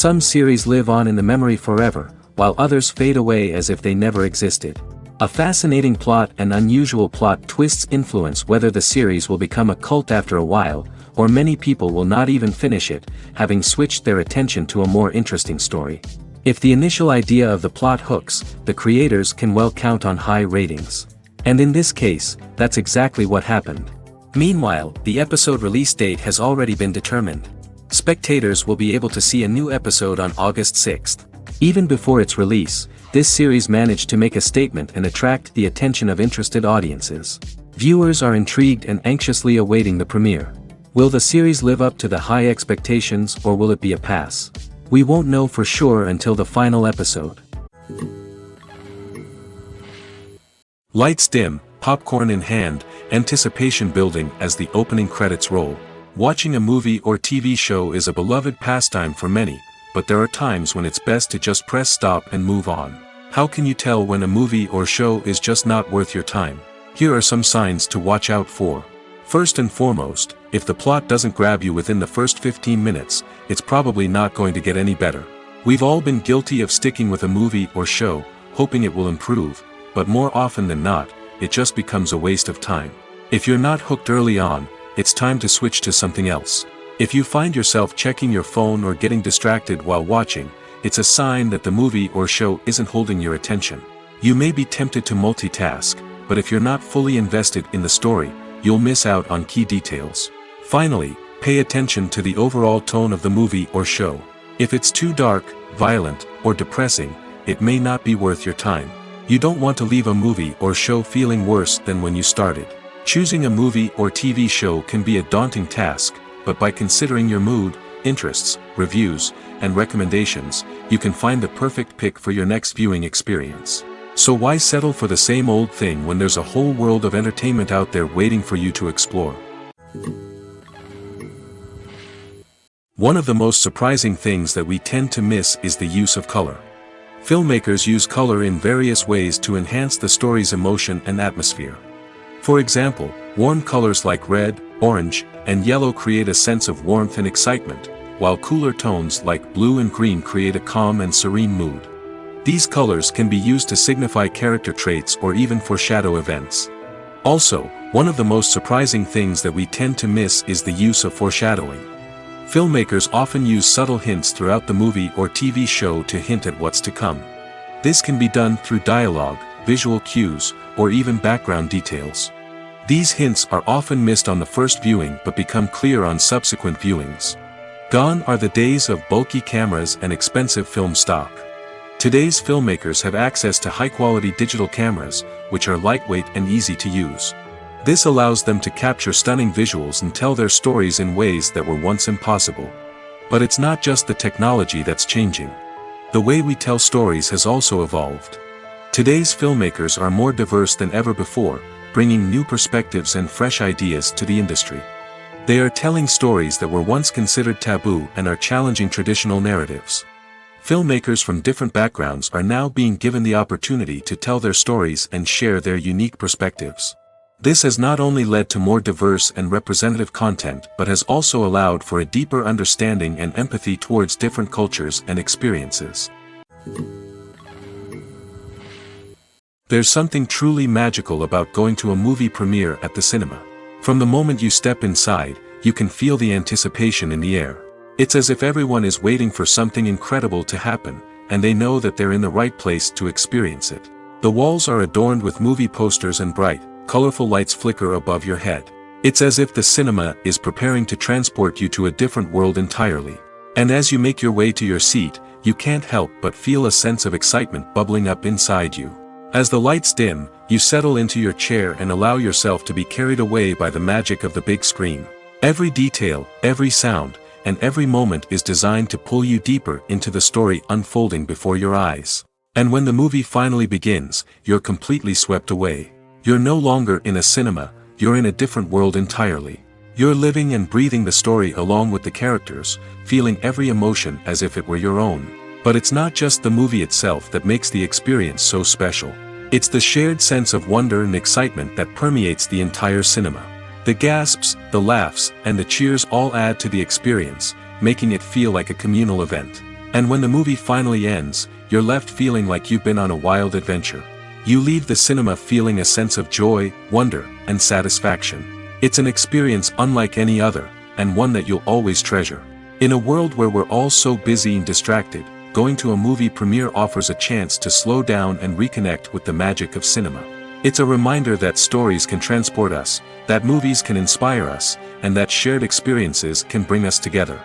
Some series live on in the memory forever, while others fade away as if they never existed. A fascinating plot and unusual plot twists influence whether the series will become a cult after a while, or many people will not even finish it, having switched their attention to a more interesting story. If the initial idea of the plot hooks, the creators can well count on high ratings. And in this case, that's exactly what happened. Meanwhile, the episode release date has already been determined. Spectators will be able to see a new episode on August 6th. Even before its release, this series managed to make a statement and attract the attention of interested audiences. Viewers are intrigued and anxiously awaiting the premiere. Will the series live up to the high expectations, or will it be a pass? We won't know for sure until the final episode. Lights dim, popcorn in hand, anticipation building as the opening credits roll. Watching a movie or TV show is a beloved pastime for many, but there are times when it's best to just press stop and move on. How can you tell when a movie or show is just not worth your time? Here are some signs to watch out for. First and foremost, if the plot doesn't grab you within the first 15 minutes, it's probably not going to get any better. We've all been guilty of sticking with a movie or show, hoping it will improve, but more often than not, it just becomes a waste of time. If you're not hooked early on, it's time to switch to something else. If you find yourself checking your phone or getting distracted while watching, it's a sign that the movie or show isn't holding your attention. You may be tempted to multitask, but if you're not fully invested in the story, you'll miss out on key details. Finally, pay attention to the overall tone of the movie or show. If it's too dark, violent, or depressing, it may not be worth your time. You don't want to leave a movie or show feeling worse than when you started. Choosing a movie or TV show can be a daunting task, but by considering your mood, interests, reviews, and recommendations, you can find the perfect pick for your next viewing experience. So why settle for the same old thing when there's a whole world of entertainment out there waiting for you to explore? One of the most surprising things that we tend to miss is the use of color. Filmmakers use color in various ways to enhance the story's emotion and atmosphere. For example, warm colors like red, orange, and yellow create a sense of warmth and excitement, while cooler tones like blue and green create a calm and serene mood. These colors can be used to signify character traits or even foreshadow events. Also, one of the most surprising things that we tend to miss is the use of foreshadowing. Filmmakers often use subtle hints throughout the movie or TV show to hint at what's to come. This can be done through dialogue, visual cues, or even background details. These hints are often missed on the first viewing but become clear on subsequent viewings. Gone are the days of bulky cameras and expensive film stock. Today's filmmakers have access to high-quality digital cameras, which are lightweight and easy to use. This allows them to capture stunning visuals and tell their stories in ways that were once impossible. But it's not just the technology that's changing. The way we tell stories has also evolved. Today's filmmakers are more diverse than ever before, bringing new perspectives and fresh ideas to the industry. They are telling stories that were once considered taboo and are challenging traditional narratives. Filmmakers from different backgrounds are now being given the opportunity to tell their stories and share their unique perspectives. This has not only led to more diverse and representative content but has also allowed for a deeper understanding and empathy towards different cultures and experiences. There's something truly magical about going to a movie premiere at the cinema. From the moment you step inside, you can feel the anticipation in the air. It's as if everyone is waiting for something incredible to happen, and they know that they're in the right place to experience it. The walls are adorned with movie posters and bright, colorful lights flicker above your head. It's as if the cinema is preparing to transport you to a different world entirely. And as you make your way to your seat, you can't help but feel a sense of excitement bubbling up inside you. As the lights dim, you settle into your chair and allow yourself to be carried away by the magic of the big screen. Every detail, every sound, and every moment is designed to pull you deeper into the story unfolding before your eyes. And when the movie finally begins, you're completely swept away. You're no longer in a cinema, you're in a different world entirely. You're living and breathing the story along with the characters, feeling every emotion as if it were your own. But it's not just the movie itself that makes the experience so special. It's the shared sense of wonder and excitement that permeates the entire cinema. The gasps, the laughs, and the cheers all add to the experience, making it feel like a communal event. And when the movie finally ends, you're left feeling like you've been on a wild adventure. You leave the cinema feeling a sense of joy, wonder, and satisfaction. It's an experience unlike any other, and one that you'll always treasure. In a world where we're all so busy and distracted, going to a movie premiere offers a chance to slow down and reconnect with the magic of cinema. It's a reminder that stories can transport us, that movies can inspire us, and that shared experiences can bring us together.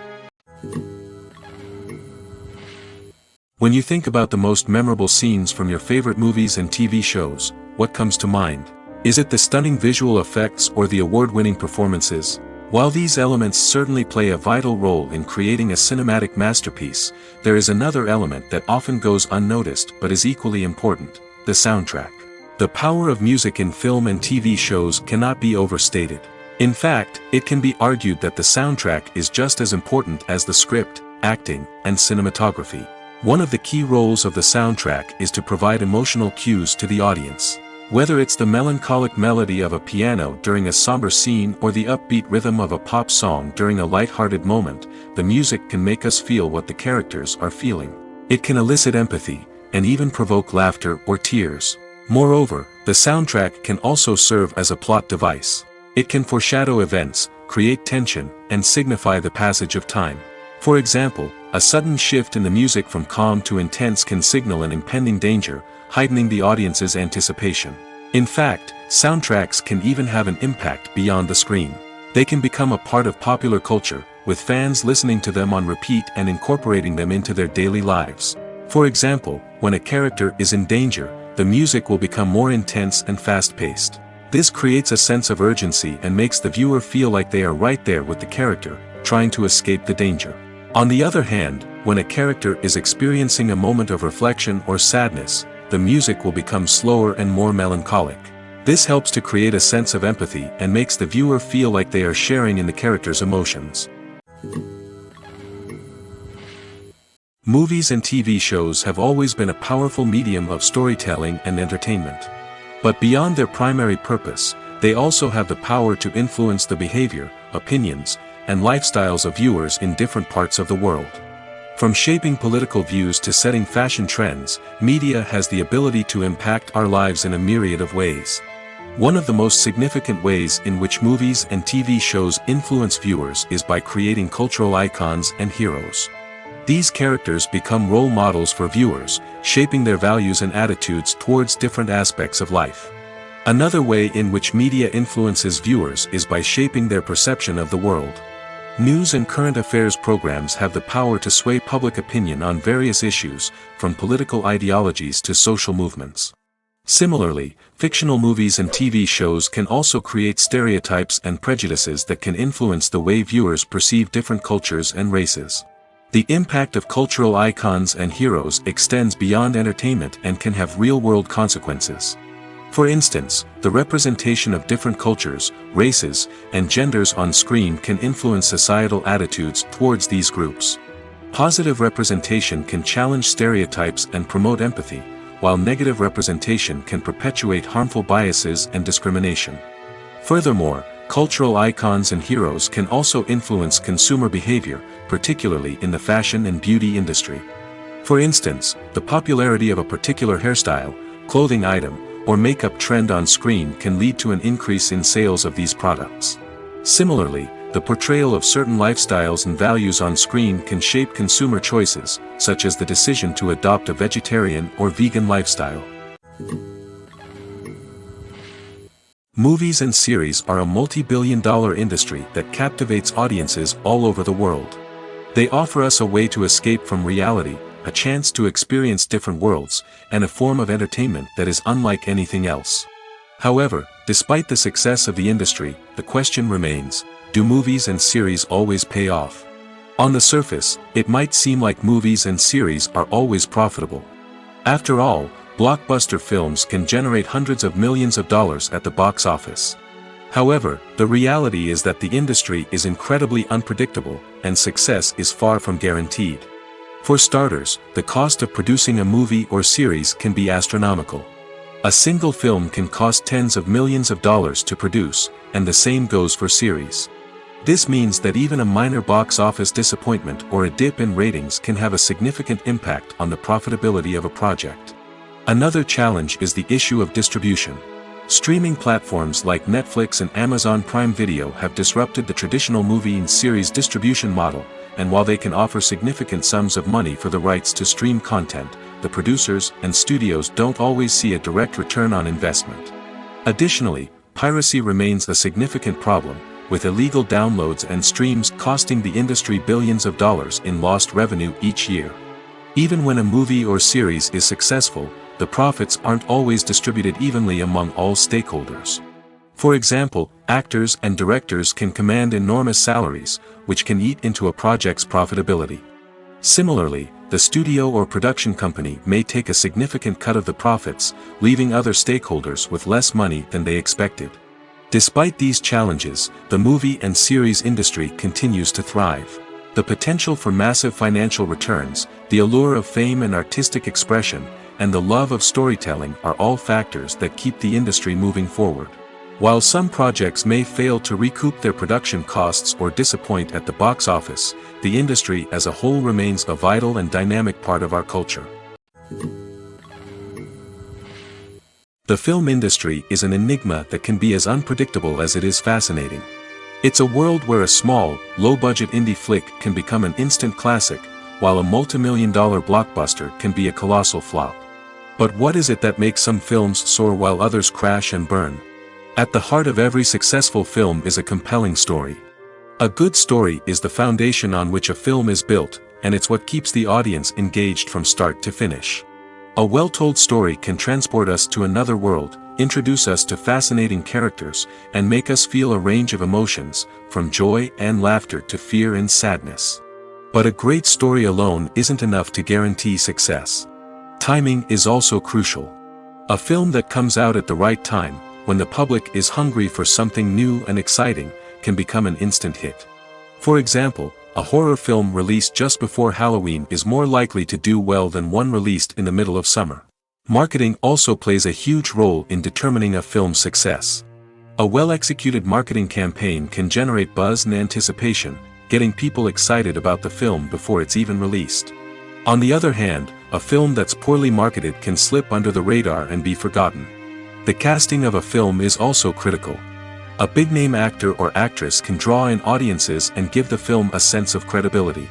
When you think about the most memorable scenes from your favorite movies and TV shows, what comes to mind? Is it the stunning visual effects or the award-winning performances? While these elements certainly play a vital role in creating a cinematic masterpiece, there is another element that often goes unnoticed but is equally important: the soundtrack. The power of music in film and TV shows cannot be overstated. In fact, it can be argued that the soundtrack is just as important as the script, acting, and cinematography. One of the key roles of the soundtrack is to provide emotional cues to the audience. Whether it's the melancholic melody of a piano during a somber scene or the upbeat rhythm of a pop song during a light-hearted moment, the music can make us feel what the characters are feeling. It can elicit empathy, and even provoke laughter or tears. Moreover, the soundtrack can also serve as a plot device. It can foreshadow events, create tension, and signify the passage of time. For example, a sudden shift in the music from calm to intense can signal an impending danger, heightening the audience's anticipation. In fact, soundtracks can even have an impact beyond the screen. They can become a part of popular culture, with fans listening to them on repeat and incorporating them into their daily lives. For example, when a character is in danger, the music will become more intense and fast-paced. This creates a sense of urgency and makes the viewer feel like they are right there with the character, trying to escape the danger. On the other hand, when a character is experiencing a moment of reflection or sadness, the music will become slower and more melancholic. This helps to create a sense of empathy and makes the viewer feel like they are sharing in the character's emotions. Movies and TV shows have always been a powerful medium of storytelling and entertainment. But beyond their primary purpose, they also have the power to influence the behavior, opinions, and lifestyles of viewers in different parts of the world. From shaping political views to setting fashion trends, media has the ability to impact our lives in a myriad of ways. One of the most significant ways in which movies and TV shows influence viewers is by creating cultural icons and heroes. These characters become role models for viewers, shaping their values and attitudes towards different aspects of life. Another way in which media influences viewers is by shaping their perception of the world. News and current affairs programs have the power to sway public opinion on various issues, from political ideologies to social movements. Similarly, fictional movies and TV shows can also create stereotypes and prejudices that can influence the way viewers perceive different cultures and races. The impact of cultural icons and heroes extends beyond entertainment and can have real-world consequences. For instance, the representation of different cultures, races, and genders on screen can influence societal attitudes towards these groups. Positive representation can challenge stereotypes and promote empathy, while negative representation can perpetuate harmful biases and discrimination. Furthermore, cultural icons and heroes can also influence consumer behavior, particularly in the fashion and beauty industry. For instance, the popularity of a particular hairstyle, clothing item, or makeup trend on screen can lead to an increase in sales of these products. Similarly, the portrayal of certain lifestyles and values on screen can shape consumer choices, such as the decision to adopt a vegetarian or vegan lifestyle. Movies and series are a multi-billion-dollar industry that captivates audiences all over the world. They offer us a way to escape from reality, a chance to experience different worlds, and a form of entertainment that is unlike anything else. However, despite the success of the industry, the question remains: do movies and series always pay off? On the surface, it might seem like movies and series are always profitable. After all, blockbuster films can generate hundreds of millions of dollars at the box office. However, the reality is that the industry is incredibly unpredictable, and success is far from guaranteed. For starters, the cost of producing a movie or series can be astronomical. A single film can cost tens of millions of dollars to produce, and the same goes for series. This means that even a minor box office disappointment or a dip in ratings can have a significant impact on the profitability of a project. Another challenge is the issue of distribution. Streaming platforms like Netflix and Amazon Prime Video have disrupted the traditional movie and series distribution model, and while they can offer significant sums of money for the rights to stream content, the producers and studios don't always see a direct return on investment. Additionally, piracy remains a significant problem, with illegal downloads and streams costing the industry billions of dollars in lost revenue each year. Even when a movie or series is successful, the profits aren't always distributed evenly among all stakeholders. For example, actors and directors can command enormous salaries, which can eat into a project's profitability. Similarly, the studio or production company may take a significant cut of the profits, leaving other stakeholders with less money than they expected. Despite these challenges, the movie and series industry continues to thrive. The potential for massive financial returns, the allure of fame and artistic expression, and the love of storytelling are all factors that keep the industry moving forward. While some projects may fail to recoup their production costs or disappoint at the box office, the industry as a whole remains a vital and dynamic part of our culture. The film industry is an enigma that can be as unpredictable as it is fascinating. It's a world where a small, low-budget indie flick can become an instant classic, while a multi-million-dollar blockbuster can be a colossal flop. But what is it that makes some films soar while others crash and burn? At the heart of every successful film is a compelling story. A good story is the foundation on which a film is built, and it's what keeps the audience engaged from start to finish. A well-told story can transport us to another world, introduce us to fascinating characters, and make us feel a range of emotions, from joy and laughter to fear and sadness. But a great story alone isn't enough to guarantee success. Timing is also crucial. A film that comes out at the right time, when the public is hungry for something new and exciting, can become an instant hit. For example, a horror film released just before Halloween is more likely to do well than one released in the middle of summer. Marketing also plays a huge role in determining a film's success. A well-executed marketing campaign can generate buzz and anticipation, getting people excited about the film before it's even released. On the other hand, a film that's poorly marketed can slip under the radar and be forgotten. The casting of a film is also critical. A big-name actor or actress can draw in audiences and give the film a sense of credibility.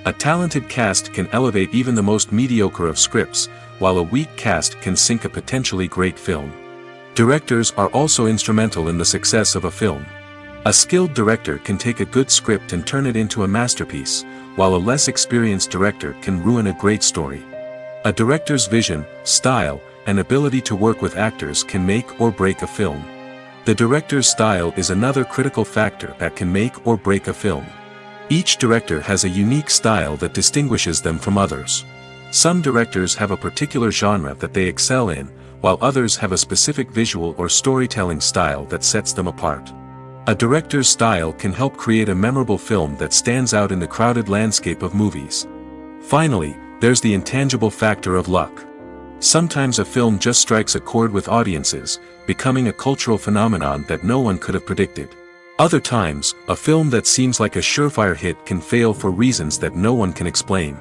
A talented cast can elevate even the most mediocre of scripts, while a weak cast can sink a potentially great film. Directors are also instrumental in the success of a film. A skilled director can take a good script and turn it into a masterpiece, while a less experienced director can ruin a great story. A director's vision, style, and ability to work with actors can make or break a film. The director's style is another critical factor that can make or break a film. Each director has a unique style that distinguishes them from others. Some directors have a particular genre that they excel in, while others have a specific visual or storytelling style that sets them apart. A director's style can help create a memorable film that stands out in the crowded landscape of movies. Finally, there's the intangible factor of luck. Sometimes a film just strikes a chord with audiences, becoming a cultural phenomenon that no one could have predicted. Other times, a film that seems like a surefire hit can fail for reasons that no one can explain.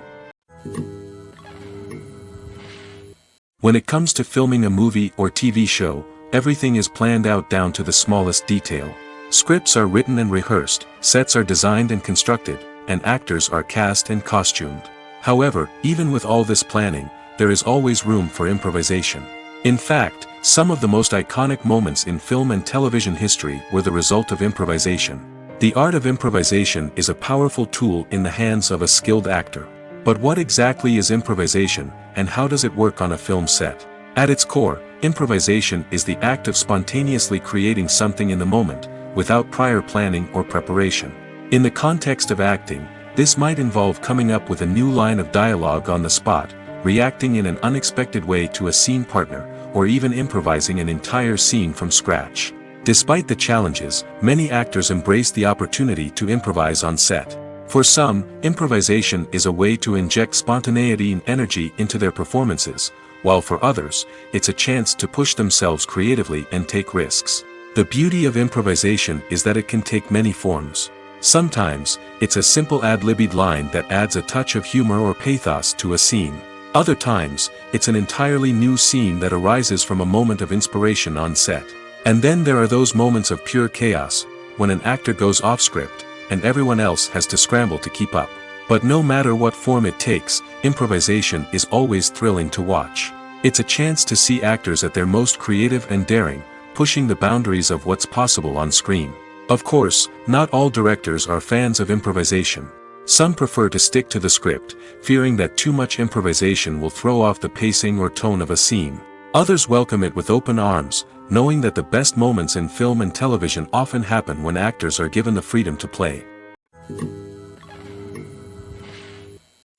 When it comes to filming a movie or TV show, everything is planned out down to the smallest detail. Scripts are written and rehearsed, sets are designed and constructed, and actors are cast and costumed. However, even with all this planning, there is always room for improvisation. In fact, some of the most iconic moments in film and television history were the result of improvisation. The art of improvisation is a powerful tool in the hands of a skilled actor. But what exactly is improvisation, and how does it work on a film set? At its core, improvisation is the act of spontaneously creating something in the moment, without prior planning or preparation. In the context of acting, this might involve coming up with a new line of dialogue on the spot, reacting in an unexpected way to a scene partner, or even improvising an entire scene from scratch. Despite the challenges, many actors embrace the opportunity to improvise on set. For some, improvisation is a way to inject spontaneity and energy into their performances, while for others, it's a chance to push themselves creatively and take risks. The beauty of improvisation is that it can take many forms. Sometimes, it's a simple ad-libbed line that adds a touch of humor or pathos to a scene. Other times, it's an entirely new scene that arises from a moment of inspiration on set. And then there are those moments of pure chaos, when an actor goes off script, and everyone else has to scramble to keep up. But no matter what form it takes, improvisation is always thrilling to watch. It's a chance to see actors at their most creative and daring, pushing the boundaries of what's possible on screen. Of course, not all directors are fans of improvisation. Some prefer to stick to the script, fearing that too much improvisation will throw off the pacing or tone of a scene. Others welcome it with open arms, knowing that the best moments in film and television often happen when actors are given the freedom to play.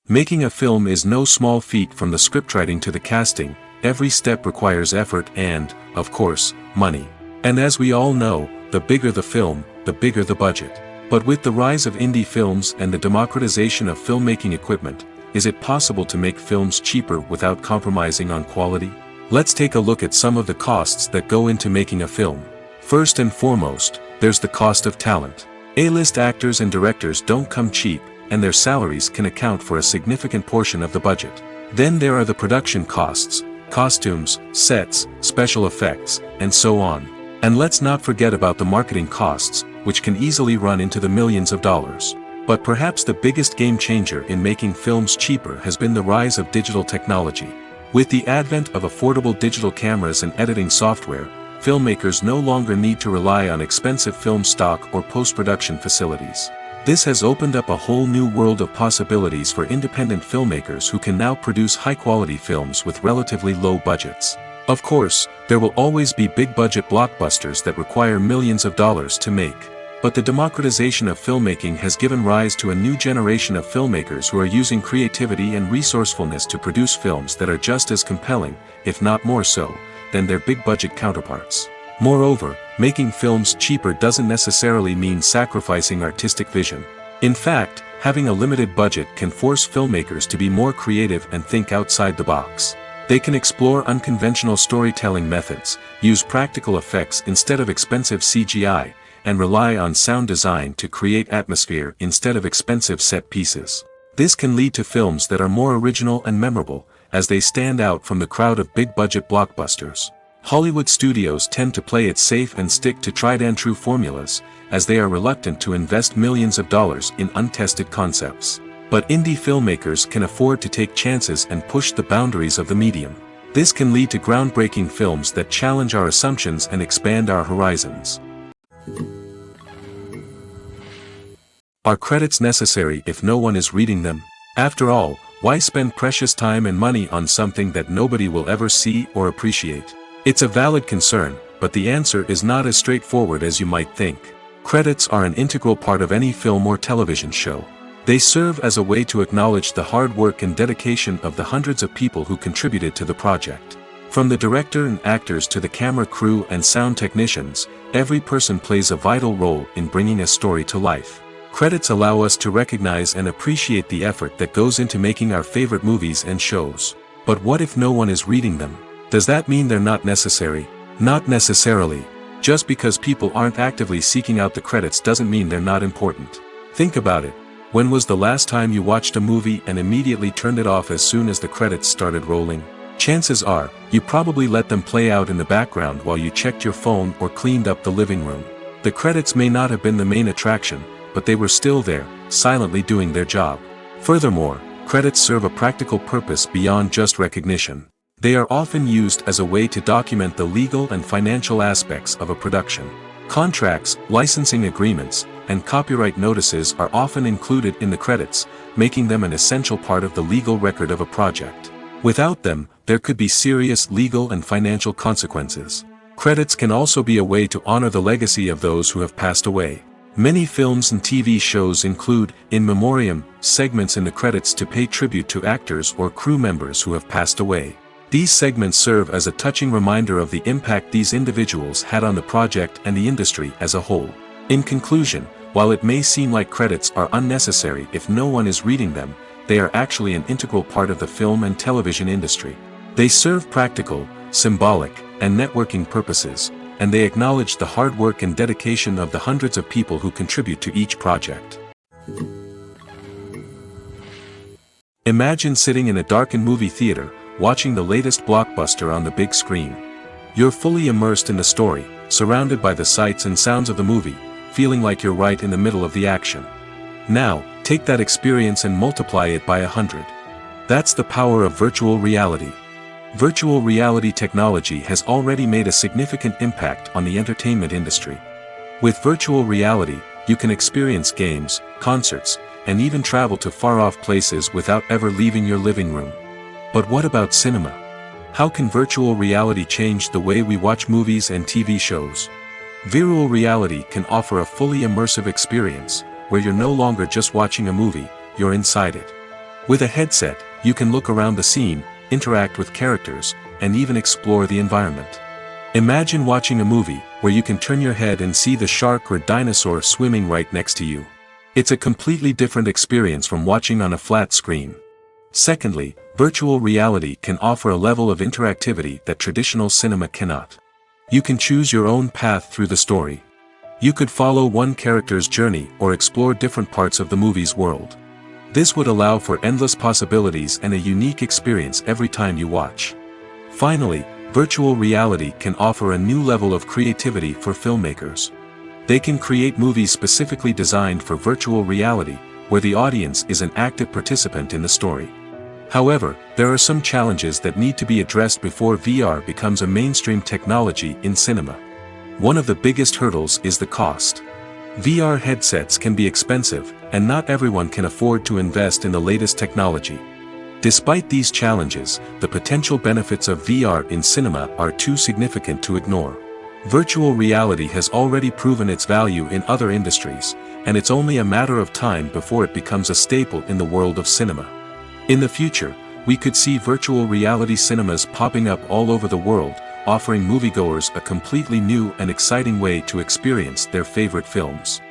Making a film is no small feat. From the scriptwriting to the casting, every step requires effort and, of course, money. And as we all know, the bigger the film, the bigger the budget. But with the rise of indie films and the democratization of filmmaking equipment, is it possible to make films cheaper without compromising on quality? Let's take a look at some of the costs that go into making a film. First and foremost, there's the cost of talent. A-list actors and directors don't come cheap, and their salaries can account for a significant portion of the budget. Then there are the production costs, costumes, sets, special effects, and so on. And let's not forget about the marketing costs, which can easily run into the millions of dollars. But perhaps the biggest game changer in making films cheaper has been the rise of digital technology. With the advent of affordable digital cameras and editing software, filmmakers no longer need to rely on expensive film stock or post-production facilities. This has opened up a whole new world of possibilities for independent filmmakers who can now produce high-quality films with relatively low budgets. Of course, there will always be big-budget blockbusters that require millions of dollars to make. But the democratization of filmmaking has given rise to a new generation of filmmakers who are using creativity and resourcefulness to produce films that are just as compelling, if not more so, than their big-budget counterparts. Moreover, making films cheaper doesn't necessarily mean sacrificing artistic vision. In fact, having a limited budget can force filmmakers to be more creative and think outside the box. They can explore unconventional storytelling methods, use practical effects instead of expensive CGI, and rely on sound design to create atmosphere instead of expensive set pieces. This can lead to films that are more original and memorable, as they stand out from the crowd of big-budget blockbusters. Hollywood studios tend to play it safe and stick to tried-and-true formulas, as they are reluctant to invest millions of dollars in untested concepts. But indie filmmakers can afford to take chances and push the boundaries of the medium. This can lead to groundbreaking films that challenge our assumptions and expand our horizons. Are credits necessary if no one is reading them? After all, why spend precious time and money on something that nobody will ever see or appreciate? It's a valid concern, but the answer is not as straightforward as you might think. Credits are an integral part of any film or television show. They serve as a way to acknowledge the hard work and dedication of the hundreds of people who contributed to the project. From the director and actors to the camera crew and sound technicians, every person plays a vital role in bringing a story to life. Credits allow us to recognize and appreciate the effort that goes into making our favorite movies and shows. But what if no one is reading them? Does that mean they're not necessary? Not necessarily. Just because people aren't actively seeking out the credits doesn't mean they're not important. Think about it. When was the last time you watched a movie and immediately turned it off as soon as the credits started rolling? Chances are, you probably let them play out in the background while you checked your phone or cleaned up the living room. The credits may not have been the main attraction, but they were still there, silently doing their job. Furthermore, credits serve a practical purpose beyond just recognition. They are often used as a way to document the legal and financial aspects of a production. Contracts, licensing agreements, and copyright notices are often included in the credits, making them an essential part of the legal record of a project. Without them, there could be serious legal and financial consequences. Credits can also be a way to honor the legacy of those who have passed away. Many films and TV shows include, in memoriam, segments in the credits to pay tribute to actors or crew members who have passed away. These segments serve as a touching reminder of the impact these individuals had on the project and the industry as a whole. In conclusion, while it may seem like credits are unnecessary if no one is reading them, they are actually an integral part of the film and television industry. They serve practical, symbolic, and networking purposes, and they acknowledged the hard work and dedication of the hundreds of people who contribute to each project. Imagine sitting in a darkened movie theater, watching the latest blockbuster on the big screen. You're fully immersed in the story, surrounded by the sights and sounds of the movie, feeling like you're right in the middle of the action. Now, take that experience and multiply it by 100. That's the power of virtual reality. Virtual reality technology has already made a significant impact on the entertainment industry. With virtual reality, you can experience games, concerts, and even travel to far-off places without ever leaving your living room. But what about cinema? How can virtual reality change the way we watch movies and TV shows? Virtual reality can offer a fully immersive experience, where you're no longer just watching a movie, you're inside it. With a headset, you can look around the scene, interact with characters, and even explore the environment. Imagine watching a movie, where you can turn your head and see the shark or dinosaur swimming right next to you. It's a completely different experience from watching on a flat screen. Secondly, virtual reality can offer a level of interactivity that traditional cinema cannot. You can choose your own path through the story. You could follow one character's journey or explore different parts of the movie's world. This would allow for endless possibilities and a unique experience every time you watch. Finally, virtual reality can offer a new level of creativity for filmmakers. They can create movies specifically designed for virtual reality, where the audience is an active participant in the story. However, there are some challenges that need to be addressed before VR becomes a mainstream technology in cinema. One of the biggest hurdles is the cost. VR headsets can be expensive, and not everyone can afford to invest in the latest technology. Despite these challenges, the potential benefits of VR in cinema are too significant to ignore. Virtual reality has already proven its value in other industries, and it's only a matter of time before it becomes a staple in the world of cinema. In the future, we could see virtual reality cinemas popping up all over the world, offering moviegoers a completely new and exciting way to experience their favorite films.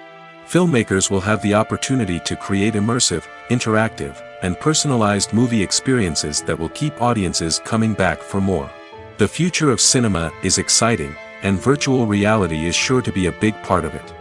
Filmmakers will have the opportunity to create immersive, interactive, and personalized movie experiences that will keep audiences coming back for more. The future of cinema is exciting, and virtual reality is sure to be a big part of it.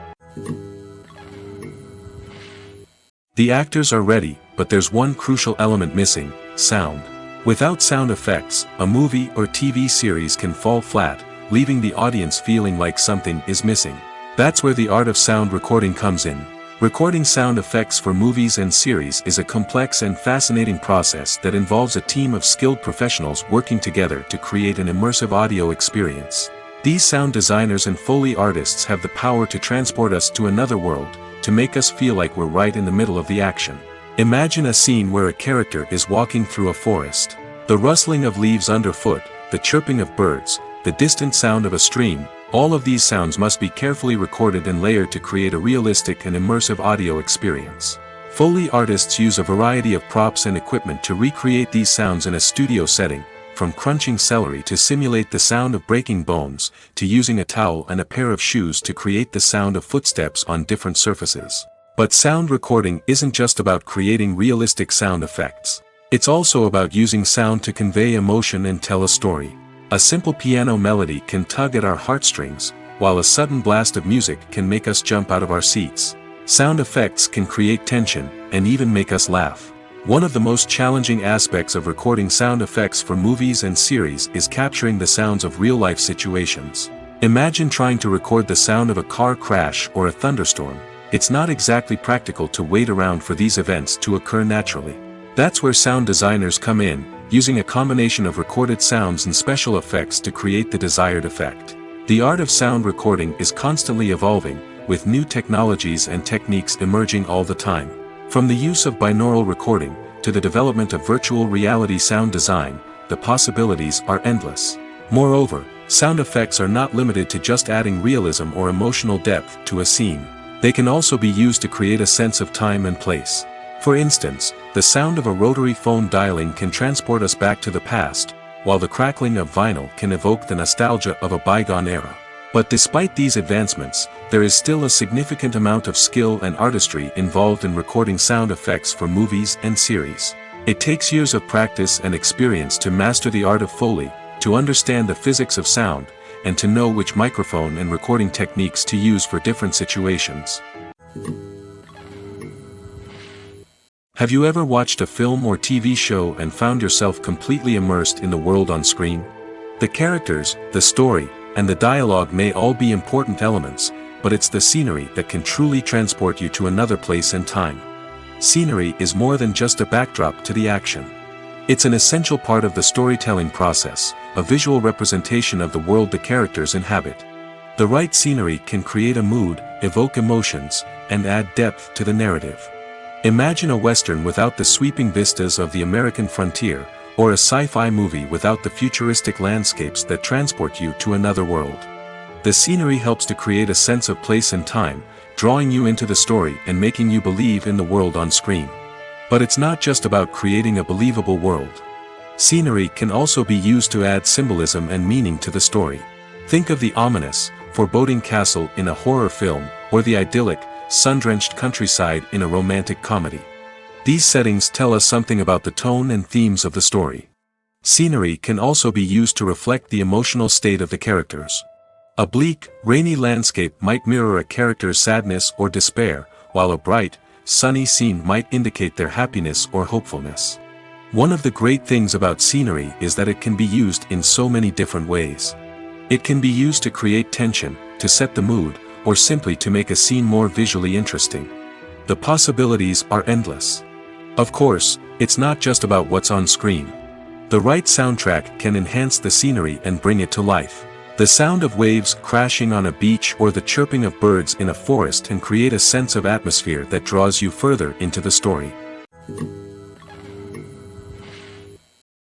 The actors are ready, but there's one crucial element missing: sound. Without sound effects, a movie or TV series can fall flat, leaving the audience feeling like something is missing. That's where the art of sound recording comes in. Recording sound effects for movies and series is a complex and fascinating process that involves a team of skilled professionals working together to create an immersive audio experience. These sound designers and Foley artists have the power to transport us to another world, to make us feel like we're right in the middle of the action. Imagine a scene where a character is walking through a forest. The rustling of leaves underfoot, the chirping of birds, the distant sound of a stream, all of these sounds must be carefully recorded and layered to create a realistic and immersive audio experience. Foley artists use a variety of props and equipment to recreate these sounds in a studio setting, from crunching celery to simulate the sound of breaking bones, to using a towel and a pair of shoes to create the sound of footsteps on different surfaces. But sound recording isn't just about creating realistic sound effects. It's also about using sound to convey emotion and tell a story. A simple piano melody can tug at our heartstrings, while a sudden blast of music can make us jump out of our seats. Sound effects can create tension, and even make us laugh. One of the most challenging aspects of recording sound effects for movies and series is capturing the sounds of real-life situations. Imagine trying to record the sound of a car crash or a thunderstorm. It's not exactly practical to wait around for these events to occur naturally. That's where sound designers come in, using a combination of recorded sounds and special effects to create the desired effect. The art of sound recording is constantly evolving, with new technologies and techniques emerging all the time. From the use of binaural recording, to the development of virtual reality sound design, the possibilities are endless. Moreover, sound effects are not limited to just adding realism or emotional depth to a scene. They can also be used to create a sense of time and place. For instance, the sound of a rotary phone dialing can transport us back to the past, while the crackling of vinyl can evoke the nostalgia of a bygone era. But despite these advancements, there is still a significant amount of skill and artistry involved in recording sound effects for movies and series. It takes years of practice and experience to master the art of Foley, to understand the physics of sound, and to know which microphone and recording techniques to use for different situations. Have you ever watched a film or TV show and found yourself completely immersed in the world on screen? The characters, the story, and the dialogue may all be important elements, but it's the scenery that can truly transport you to another place and time. Scenery is more than just a backdrop to the action. It's an essential part of the storytelling process, a visual representation of the world the characters inhabit. The right scenery can create a mood, evoke emotions, and add depth to the narrative. Imagine a Western without the sweeping vistas of the American frontier, or a sci-fi movie without the futuristic landscapes that transport you to another world. The scenery helps to create a sense of place and time, drawing you into the story and making you believe in the world on screen. But it's not just about creating a believable world. Scenery can also be used to add symbolism and meaning to the story. Think of the ominous, foreboding castle in a horror film, or the idyllic, sun-drenched countryside in a romantic comedy. These settings tell us something about the tone and themes of the story. Scenery can also be used to reflect the emotional state of the characters. A bleak, rainy landscape might mirror a character's sadness or despair, while a bright, sunny scene might indicate their happiness or hopefulness. One of the great things about scenery is that it can be used in so many different ways. It can be used to create tension, to set the mood, or simply to make a scene more visually interesting. The possibilities are endless. Of course, it's not just about what's on screen. The right soundtrack can enhance the scenery and bring it to life. The sound of waves crashing on a beach or the chirping of birds in a forest can create a sense of atmosphere that draws you further into the story.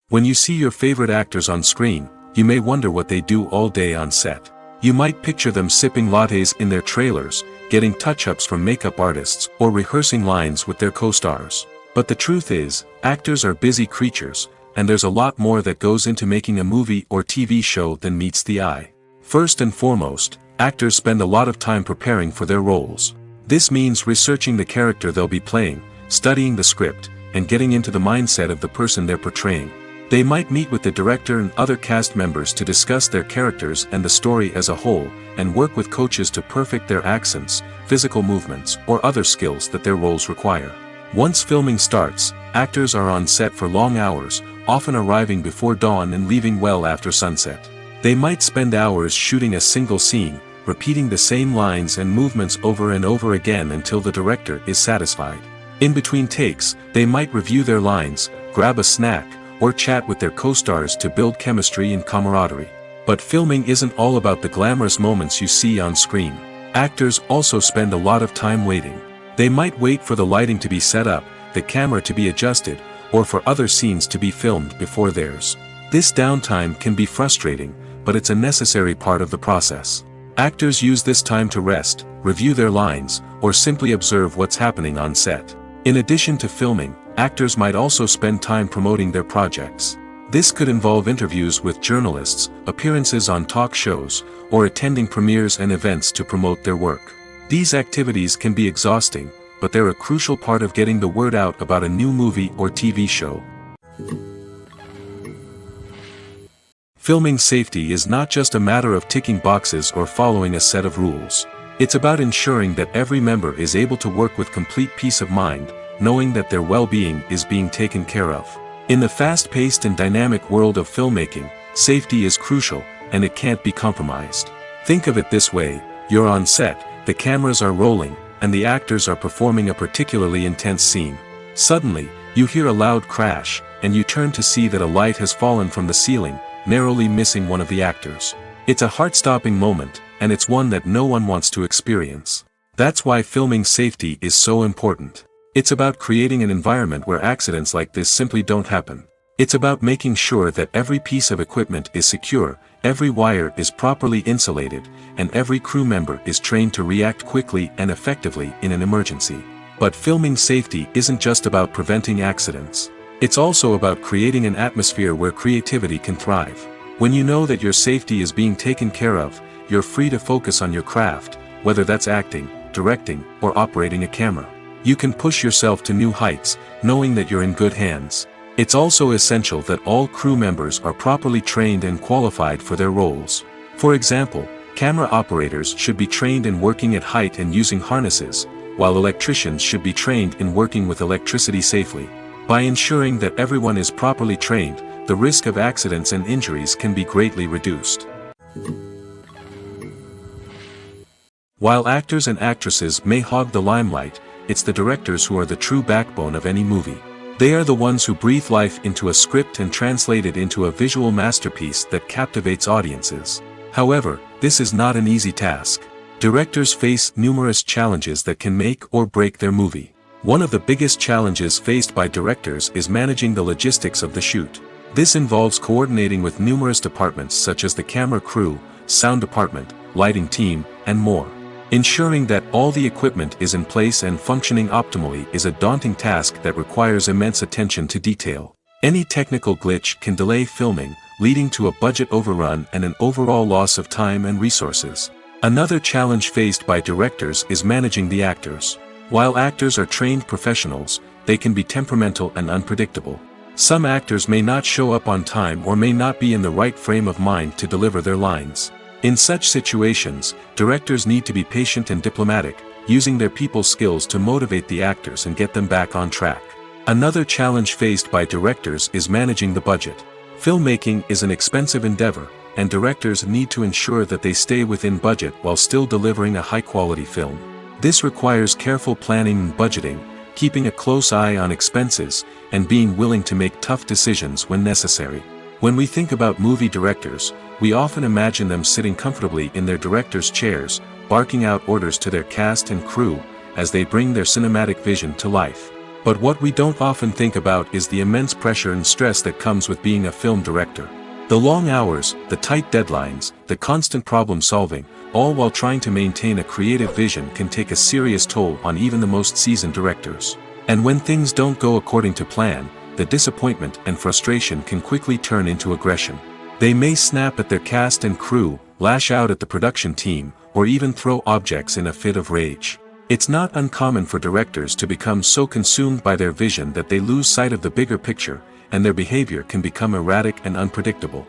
When you see your favorite actors on screen, you may wonder what they do all day on set. You might picture them sipping lattes in their trailers, getting touch-ups from makeup artists, or rehearsing lines with their co-stars. But the truth is, actors are busy creatures, and there's a lot more that goes into making a movie or TV show than meets the eye. First and foremost, actors spend a lot of time preparing for their roles. This means researching the character they'll be playing, studying the script, and getting into the mindset of the person they're portraying. They might meet with the director and other cast members to discuss their characters and the story as a whole, and work with coaches to perfect their accents, physical movements, or other skills that their roles require. Once filming starts, actors are on set for long hours, often arriving before dawn and leaving well after sunset. They might spend hours shooting a single scene, repeating the same lines and movements over and over again until the director is satisfied. In between takes, they might review their lines, grab a snack, or chat with their co-stars to build chemistry and camaraderie. But filming isn't all about the glamorous moments you see on screen. Actors also spend a lot of time waiting. They might wait for the lighting to be set up, the camera to be adjusted, or for other scenes to be filmed before theirs. This downtime can be frustrating, but it's a necessary part of the process. Actors use this time to rest, review their lines, or simply observe what's happening on set. In addition to filming, actors might also spend time promoting their projects. This could involve interviews with journalists, appearances on talk shows, or attending premieres and events to promote their work. These activities can be exhausting, but they're a crucial part of getting the word out about a new movie or TV show. Filming safety is not just a matter of ticking boxes or following a set of rules. It's about ensuring that every member is able to work with complete peace of mind, knowing that their well-being is being taken care of. In the fast-paced and dynamic world of filmmaking, safety is crucial, and it can't be compromised. Think of it this way: you're on set, the cameras are rolling, and the actors are performing a particularly intense scene. Suddenly, you hear a loud crash, and you turn to see that a light has fallen from the ceiling, narrowly missing one of the actors. It's a heart-stopping moment, and it's one that no one wants to experience. That's why filming safety is so important. It's about creating an environment where accidents like this simply don't happen. It's about making sure that every piece of equipment is secure, every wire is properly insulated, and every crew member is trained to react quickly and effectively in an emergency. But filming safety isn't just about preventing accidents. It's also about creating an atmosphere where creativity can thrive. When you know that your safety is being taken care of, you're free to focus on your craft, whether that's acting, directing, or operating a camera. You can push yourself to new heights, knowing that you're in good hands. It's also essential that all crew members are properly trained and qualified for their roles. For example, camera operators should be trained in working at height and using harnesses, while electricians should be trained in working with electricity safely. By ensuring that everyone is properly trained, the risk of accidents and injuries can be greatly reduced. While actors and actresses may hog the limelight, it's the directors who are the true backbone of any movie. They are the ones who breathe life into a script and translate it into a visual masterpiece that captivates audiences. However, this is not an easy task. Directors face numerous challenges that can make or break their movie. One of the biggest challenges faced by directors is managing the logistics of the shoot. This involves coordinating with numerous departments such as the camera crew, sound department, lighting team, and more. Ensuring that all the equipment is in place and functioning optimally is a daunting task that requires immense attention to detail. Any technical glitch can delay filming, leading to a budget overrun and an overall loss of time and resources. Another challenge faced by directors is managing the actors. While actors are trained professionals, they can be temperamental and unpredictable. Some actors may not show up on time or may not be in the right frame of mind to deliver their lines. In such situations, directors need to be patient and diplomatic, using their people skills to motivate the actors and get them back on track. Another challenge faced by directors is managing the budget. Filmmaking is an expensive endeavor, and directors need to ensure that they stay within budget while still delivering a high-quality film. This requires careful planning and budgeting, keeping a close eye on expenses, and being willing to make tough decisions when necessary. When we think about movie directors, we often imagine them sitting comfortably in their director's chairs, barking out orders to their cast and crew, as they bring their cinematic vision to life. But what we don't often think about is the immense pressure and stress that comes with being a film director. The long hours, the tight deadlines, the constant problem solving, all while trying to maintain a creative vision can take a serious toll on even the most seasoned directors. And when things don't go according to plan, the disappointment and frustration can quickly turn into aggression. They may snap at their cast and crew, lash out at the production team, or even throw objects in a fit of rage. It's not uncommon for directors to become so consumed by their vision that they lose sight of the bigger picture, and their behavior can become erratic and unpredictable.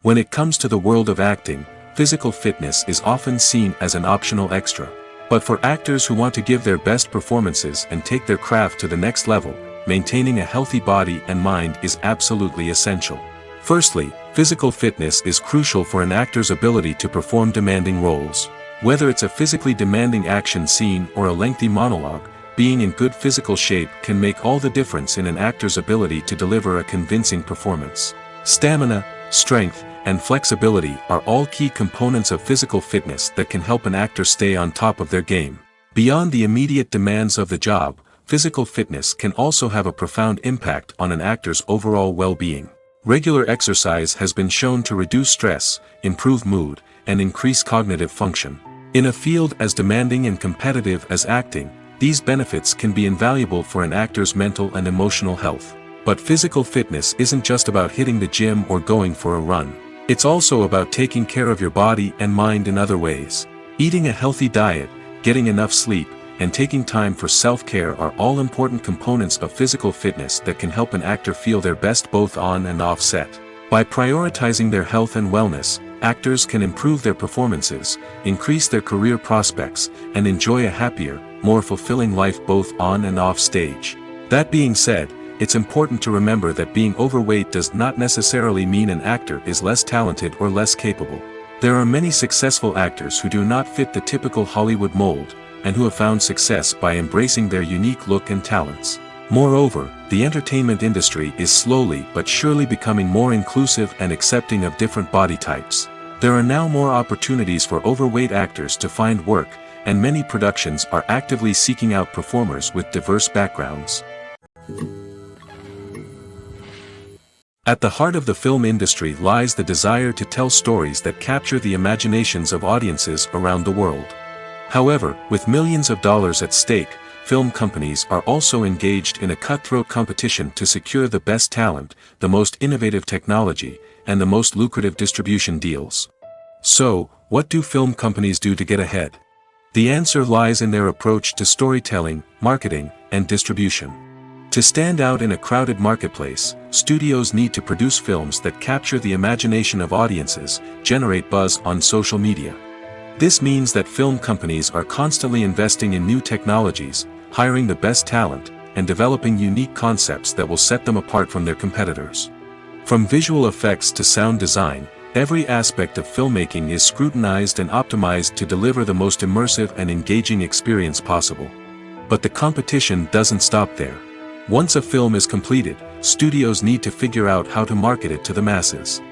When it comes to the world of acting, physical fitness is often seen as an optional extra. But for actors who want to give their best performances and take their craft to the next level, maintaining a healthy body and mind is absolutely essential. Firstly, physical fitness is crucial for an actor's ability to perform demanding roles. Whether it's a physically demanding action scene or a lengthy monologue, being in good physical shape can make all the difference in an actor's ability to deliver a convincing performance. Stamina, strength, and flexibility are all key components of physical fitness that can help an actor stay on top of their game. Beyond the immediate demands of the job, physical fitness can also have a profound impact on an actor's overall well-being. Regular exercise has been shown to reduce stress, improve mood, and increase cognitive function. In a field as demanding and competitive as acting, these benefits can be invaluable for an actor's mental and emotional health. But physical fitness isn't just about hitting the gym or going for a run. It's also about taking care of your body and mind in other ways. Eating a healthy diet, getting enough sleep, and taking time for self-care are all important components of physical fitness that can help an actor feel their best both on and off set. By prioritizing their health and wellness, actors can improve their performances, increase their career prospects, and enjoy a happier, more fulfilling life both on and off stage. That being said, it's important to remember that being overweight does not necessarily mean an actor is less talented or less capable. There are many successful actors who do not fit the typical Hollywood mold, and who have found success by embracing their unique look and talents. Moreover, the entertainment industry is slowly but surely becoming more inclusive and accepting of different body types. There are now more opportunities for overweight actors to find work, and many productions are actively seeking out performers with diverse backgrounds. At the heart of the film industry lies the desire to tell stories that capture the imaginations of audiences around the world. However, with millions of dollars at stake, film companies are also engaged in a cutthroat competition to secure the best talent, the most innovative technology, and the most lucrative distribution deals. So, what do film companies do to get ahead? The answer lies in their approach to storytelling, marketing, and distribution. To stand out in a crowded marketplace, studios need to produce films that capture the imagination of audiences, generate buzz on social media. This means that film companies are constantly investing in new technologies, hiring the best talent, and developing unique concepts that will set them apart from their competitors. From visual effects to sound design, every aspect of filmmaking is scrutinized and optimized to deliver the most immersive and engaging experience possible. But the competition doesn't stop there. Once a film is completed, studios need to figure out how to market it to the masses.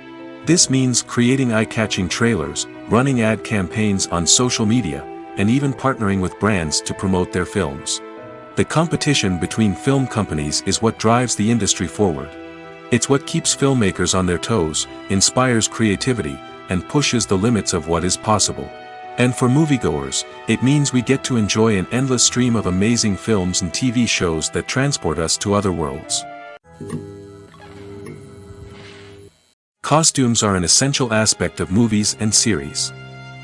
This means creating eye-catching trailers, running ad campaigns on social media, and even partnering with brands to promote their films. The competition between film companies is what drives the industry forward. It's what keeps filmmakers on their toes, inspires creativity, and pushes the limits of what is possible. And for moviegoers, it means we get to enjoy an endless stream of amazing films and TV shows that transport us to other worlds. Costumes are an essential aspect of movies and series.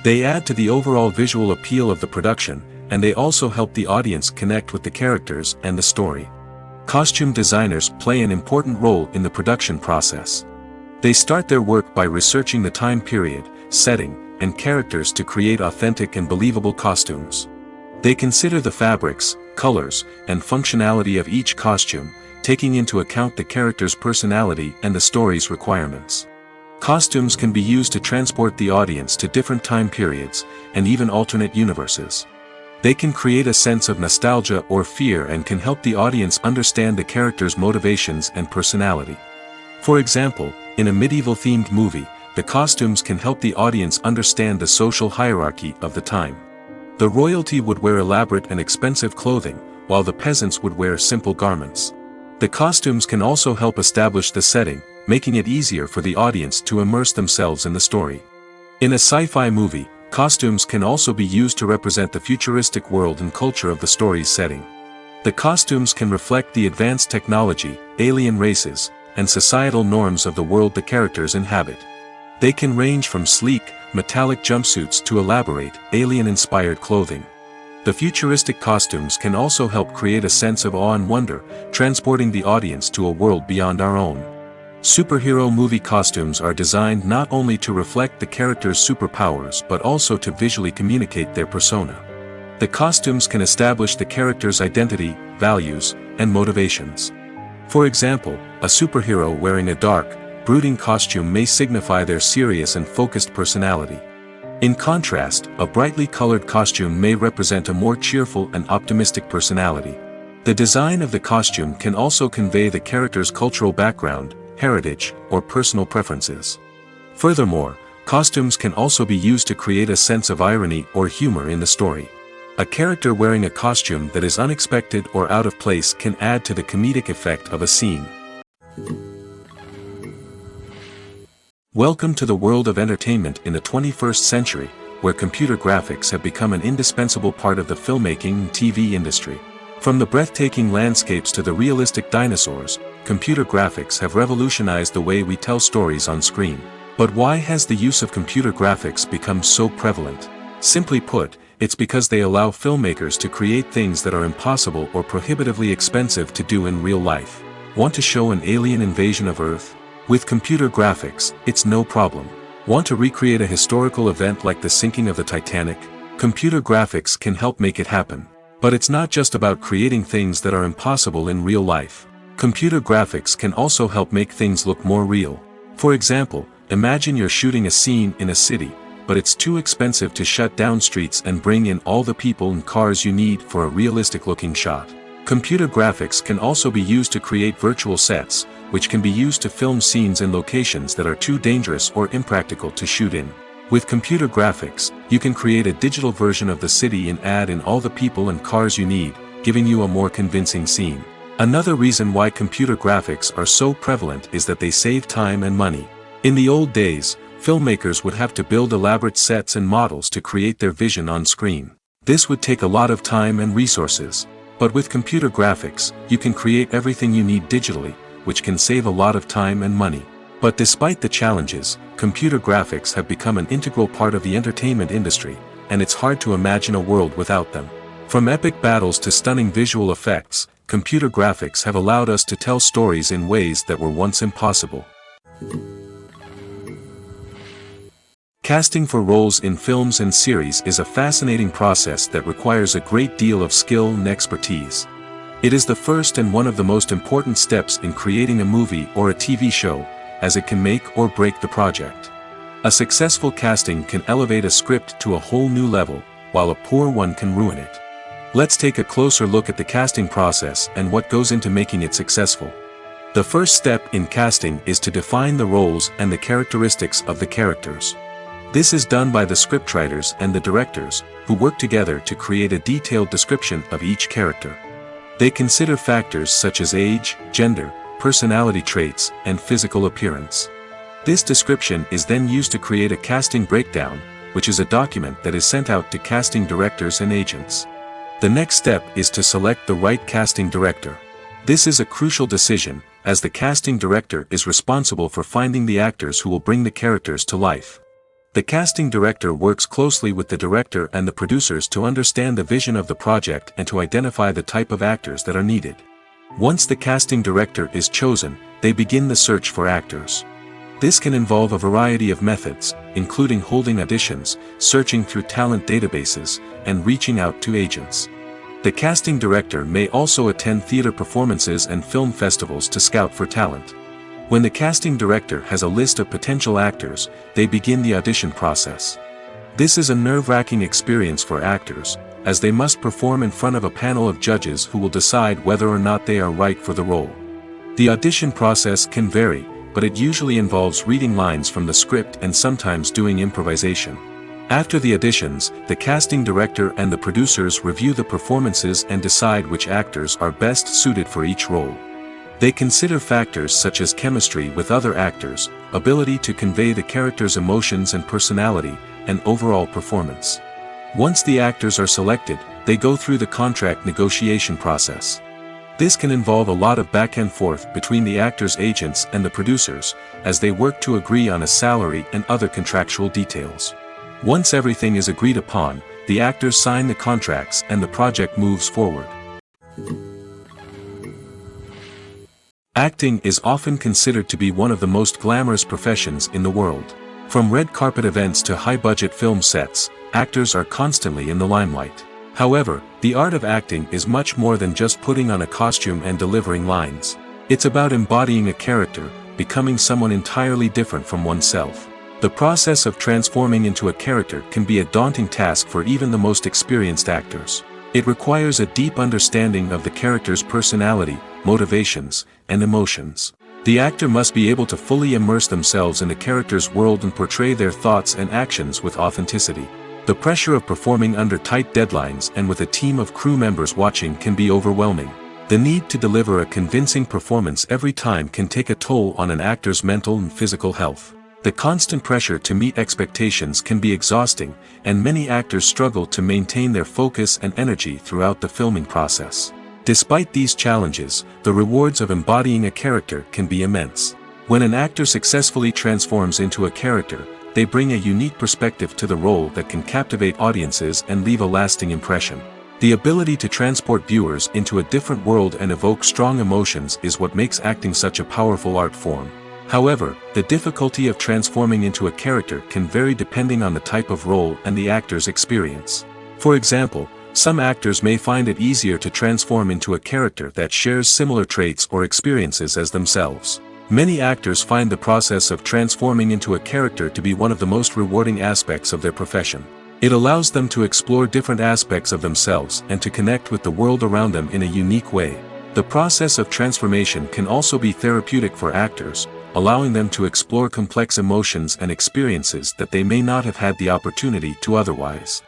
They add to the overall visual appeal of the production, and they also help the audience connect with the characters and the story. Costume designers play an important role in the production process. They start their work by researching the time period, setting, and characters to create authentic and believable costumes. They consider the fabrics, colors, and functionality of each costume, taking into account the character's personality and the story's requirements. Costumes can be used to transport the audience to different time periods, and even alternate universes. They can create a sense of nostalgia or fear and can help the audience understand the character's motivations and personality. For example, in a medieval-themed movie, the costumes can help the audience understand the social hierarchy of the time. The royalty would wear elaborate and expensive clothing, while the peasants would wear simple garments. The costumes can also help establish the setting, making it easier for the audience to immerse themselves in the story. In a sci-fi movie, costumes can also be used to represent the futuristic world and culture of the story's setting. The costumes can reflect the advanced technology, alien races, and societal norms of the world the characters inhabit. They can range from sleek, metallic jumpsuits to elaborate, alien-inspired clothing. The futuristic costumes can also help create a sense of awe and wonder, transporting the audience to a world beyond our own. Superhero movie costumes are designed not only to reflect the character's superpowers but also to visually communicate their persona. The costumes can establish the character's identity, values, and motivations. For example, a superhero wearing a dark, brooding costume may signify their serious and focused personality. In contrast, a brightly colored costume may represent a more cheerful and optimistic personality. The design of the costume can also convey the character's cultural background, heritage, or personal preferences. Furthermore, costumes can also be used to create a sense of irony or humor in the story. A character wearing a costume that is unexpected or out of place can add to the comedic effect of a scene. Welcome to the world of entertainment in the 21st century, where computer graphics have become an indispensable part of the filmmaking and TV industry. From the breathtaking landscapes to the realistic dinosaurs, computer graphics have revolutionized the way we tell stories on screen. But why has the use of computer graphics become so prevalent? Simply put, it's because they allow filmmakers to create things that are impossible or prohibitively expensive to do in real life. Want to show an alien invasion of Earth? With computer graphics, it's no problem. Want to recreate a historical event like the sinking of the Titanic? Computer graphics can help make it happen. But it's not just about creating things that are impossible in real life. Computer graphics can also help make things look more real. For example, imagine you're shooting a scene in a city, but it's too expensive to shut down streets and bring in all the people and cars you need for a realistic-looking shot. Computer graphics can also be used to create virtual sets, which can be used to film scenes in locations that are too dangerous or impractical to shoot in. With computer graphics, you can create a digital version of the city and add in all the people and cars you need, giving you a more convincing scene. Another reason why computer graphics are so prevalent is that they save time and money. In the old days, filmmakers would have to build elaborate sets and models to create their vision on screen. This would take a lot of time and resources. But with computer graphics, you can create everything you need digitally, which can save a lot of time and money. But despite the challenges, computer graphics have become an integral part of the entertainment industry, and it's hard to imagine a world without them. From epic battles to stunning visual effects, computer graphics have allowed us to tell stories in ways that were once impossible. Casting for roles in films and series is a fascinating process that requires a great deal of skill and expertise. It is the first and one of the most important steps in creating a movie or a TV show, as it can make or break the project. A successful casting can elevate a script to a whole new level, while a poor one can ruin it. Let's take a closer look at the casting process and what goes into making it successful. The first step in casting is to define the roles and the characteristics of the characters. This is done by the scriptwriters and the directors, who work together to create a detailed description of each character. They consider factors such as age, gender, personality traits, and physical appearance. This description is then used to create a casting breakdown, which is a document that is sent out to casting directors and agents. The next step is to select the right casting director. This is a crucial decision, as the casting director is responsible for finding the actors who will bring the characters to life. The casting director works closely with the director and the producers to understand the vision of the project and to identify the type of actors that are needed. Once the casting director is chosen, they begin the search for actors. This can involve a variety of methods, including holding auditions, searching through talent databases, and reaching out to agents. The casting director may also attend theater performances and film festivals to scout for talent. When the casting director has a list of potential actors, they begin the audition process. This is a nerve-wracking experience for actors, as they must perform in front of a panel of judges who will decide whether or not they are right for the role. The audition process can vary, but it usually involves reading lines from the script and sometimes doing improvisation. After the auditions, the casting director and the producers review the performances and decide which actors are best suited for each role. They consider factors such as chemistry with other actors, ability to convey the character's emotions and personality, and overall performance. Once the actors are selected, they go through the contract negotiation process. This can involve a lot of back and forth between the actors' agents and the producers, as they work to agree on a salary and other contractual details. Once everything is agreed upon, the actors sign the contracts and the project moves forward. Acting is often considered to be one of the most glamorous professions in the world. From red carpet events to high-budget film sets, actors are constantly in the limelight. However, the art of acting is much more than just putting on a costume and delivering lines. It's about embodying a character, becoming someone entirely different from oneself. The process of transforming into a character can be a daunting task for even the most experienced actors. It requires a deep understanding of the character's personality, motivations, and emotions. The actor must be able to fully immerse themselves in the character's world and portray their thoughts and actions with authenticity. The pressure of performing under tight deadlines and with a team of crew members watching can be overwhelming. The need to deliver a convincing performance every time can take a toll on an actor's mental and physical health. The constant pressure to meet expectations can be exhausting, and many actors struggle to maintain their focus and energy throughout the filming process. Despite these challenges, the rewards of embodying a character can be immense. When an actor successfully transforms into a character, they bring a unique perspective to the role that can captivate audiences and leave a lasting impression. The ability to transport viewers into a different world and evoke strong emotions is what makes acting such a powerful art form. However, the difficulty of transforming into a character can vary depending on the type of role and the actor's experience. For example, some actors may find it easier to transform into a character that shares similar traits or experiences as themselves. Many actors find the process of transforming into a character to be one of the most rewarding aspects of their profession. It allows them to explore different aspects of themselves and to connect with the world around them in a unique way. The process of transformation can also be therapeutic for actors, allowing them to explore complex emotions and experiences that they may not have had the opportunity to otherwise.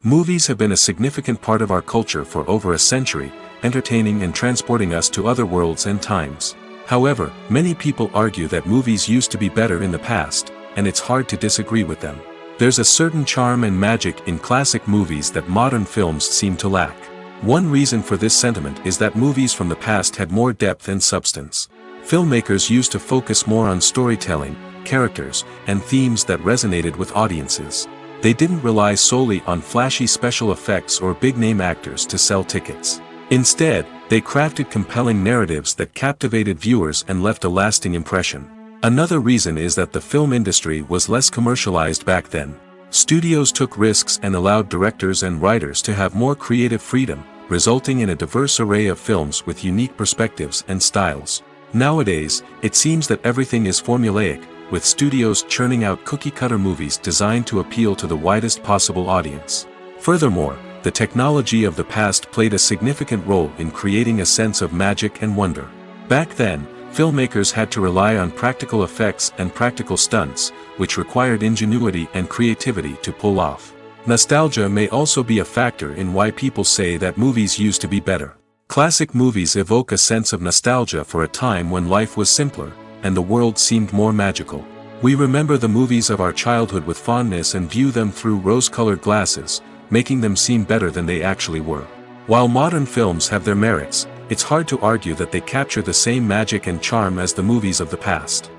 Movies have been a significant part of our culture for over a century, entertaining and transporting us to other worlds and times. However, many people argue that movies used to be better in the past, and it's hard to disagree with them. There's a certain charm and magic in classic movies that modern films seem to lack. One reason for this sentiment is that movies from the past had more depth and substance. Filmmakers used to focus more on storytelling, characters, and themes that resonated with audiences. They didn't rely solely on flashy special effects or big-name actors to sell tickets. Instead, they crafted compelling narratives that captivated viewers and left a lasting impression. Another reason is that the film industry was less commercialized back then. Studios took risks and allowed directors and writers to have more creative freedom, resulting in a diverse array of films with unique perspectives and styles. Nowadays, it seems that everything is formulaic, with studios churning out cookie-cutter movies designed to appeal to the widest possible audience. Furthermore, the technology of the past played a significant role in creating a sense of magic and wonder. Back then, filmmakers had to rely on practical effects and practical stunts, which required ingenuity and creativity to pull off. Nostalgia may also be a factor in why people say that movies used to be better. Classic movies evoke a sense of nostalgia for a time when life was simpler, and the world seemed more magical. We remember the movies of our childhood with fondness and view them through rose-colored glasses, making them seem better than they actually were. While modern films have their merits, it's hard to argue that they capture the same magic and charm as the movies of the past.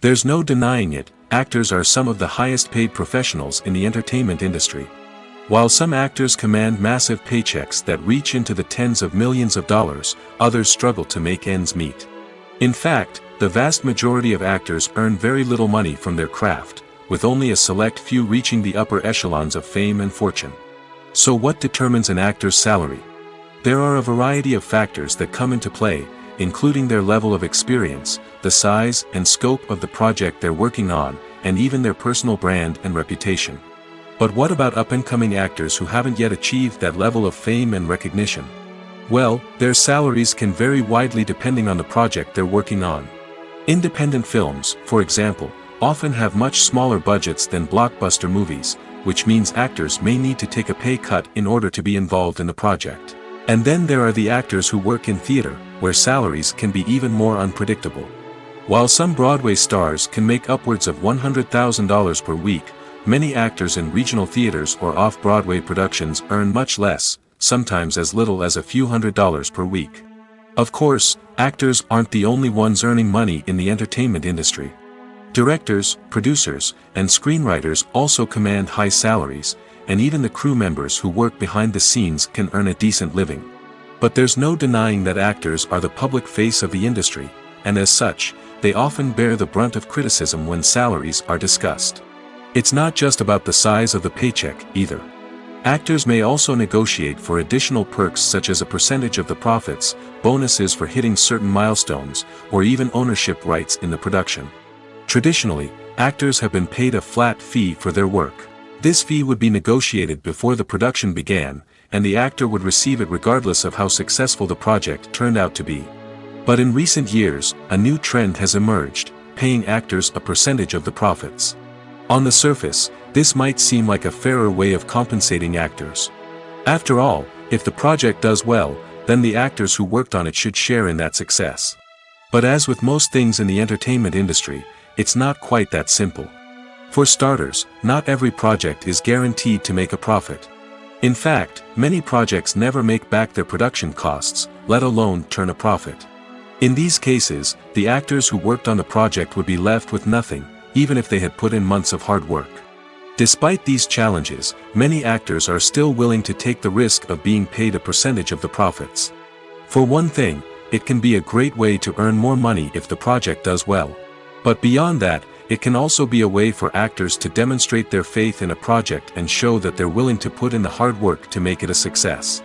There's no denying it, actors are some of the highest-paid professionals in the entertainment industry. While some actors command massive paychecks that reach into the tens of millions of dollars, others struggle to make ends meet. In fact, the vast majority of actors earn very little money from their craft, with only a select few reaching the upper echelons of fame and fortune. So what determines an actor's salary? There are a variety of factors that come into play, including their level of experience, the size and scope of the project they're working on, and even their personal brand and reputation. But what about up-and-coming actors who haven't yet achieved that level of fame and recognition? Well, their salaries can vary widely depending on the project they're working on. Independent films, for example, often have much smaller budgets than blockbuster movies, which means actors may need to take a pay cut in order to be involved in the project. And then there are the actors who work in theater, where salaries can be even more unpredictable. While some Broadway stars can make upwards of $100,000 per week, many actors in regional theaters or off-Broadway productions earn much less, sometimes as little as a few $100s per week. Of course, actors aren't the only ones earning money in the entertainment industry. Directors, producers, and screenwriters also command high salaries, and even the crew members who work behind the scenes can earn a decent living. But there's no denying that actors are the public face of the industry, and as such, they often bear the brunt of criticism when salaries are discussed. It's not just about the size of the paycheck, either. Actors may also negotiate for additional perks such as a percentage of the profits, bonuses for hitting certain milestones, or even ownership rights in the production. Traditionally, actors have been paid a flat fee for their work. This fee would be negotiated before the production began, and the actor would receive it regardless of how successful the project turned out to be. But in recent years, a new trend has emerged, paying actors a percentage of the profits. On the surface, this might seem like a fairer way of compensating actors. After all, if the project does well, then the actors who worked on it should share in that success. But as with most things in the entertainment industry, it's not quite that simple. For starters, not every project is guaranteed to make a profit. In fact, many projects never make back their production costs, let alone turn a profit. In these cases, the actors who worked on the project would be left with nothing, even if they had put in months of hard work. Despite these challenges, many actors are still willing to take the risk of being paid a percentage of the profits. For one thing, it can be a great way to earn more money if the project does well. But beyond that, it can also be a way for actors to demonstrate their faith in a project and show that they're willing to put in the hard work to make it a success.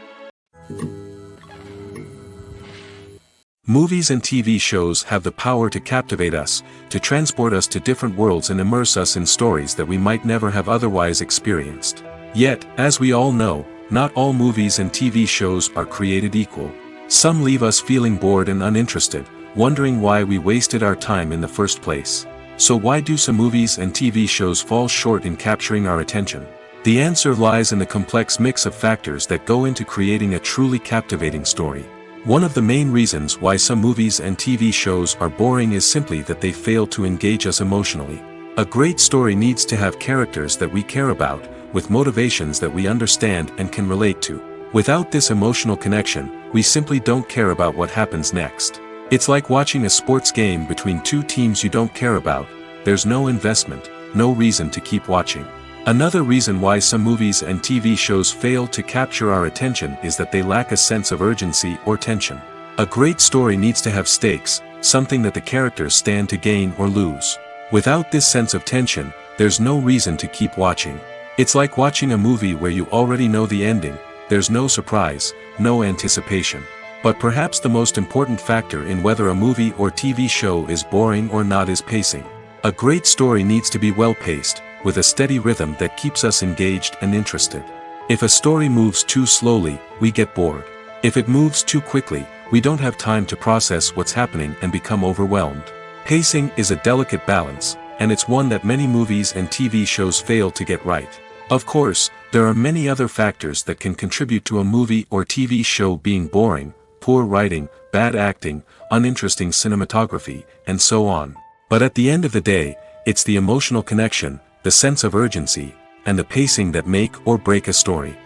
Movies and TV shows have the power to captivate us, to transport us to different worlds and immerse us in stories that we might never have otherwise experienced. Yet, as we all know, not all movies and TV shows are created equal. Some leave us feeling bored and uninterested, wondering why we wasted our time in the first place. So why do some movies and TV shows fall short in capturing our attention? The answer lies in the complex mix of factors that go into creating a truly captivating story. One of the main reasons why some movies and TV shows are boring is simply that they fail to engage us emotionally. A great story needs to have characters that we care about, with motivations that we understand and can relate to. Without this emotional connection, we simply don't care about what happens next. It's like watching a sports game between two teams you don't care about, there's no investment, no reason to keep watching. Another reason why some movies and TV shows fail to capture our attention is that they lack a sense of urgency or tension. A great story needs to have stakes, something that the characters stand to gain or lose. Without this sense of tension, there's no reason to keep watching. It's like watching a movie where you already know the ending, there's no surprise, no anticipation. But perhaps the most important factor in whether a movie or TV show is boring or not is pacing. A great story needs to be well-paced, with a steady rhythm that keeps us engaged and interested. If a story moves too slowly, we get bored. If it moves too quickly, we don't have time to process what's happening and become overwhelmed. Pacing is a delicate balance, and it's one that many movies and TV shows fail to get right. Of course, there are many other factors that can contribute to a movie or TV show being boring: poor writing, bad acting, uninteresting cinematography, and so on. But at the end of the day, it's the emotional connection, the sense of urgency, and the pacing that make or break a story.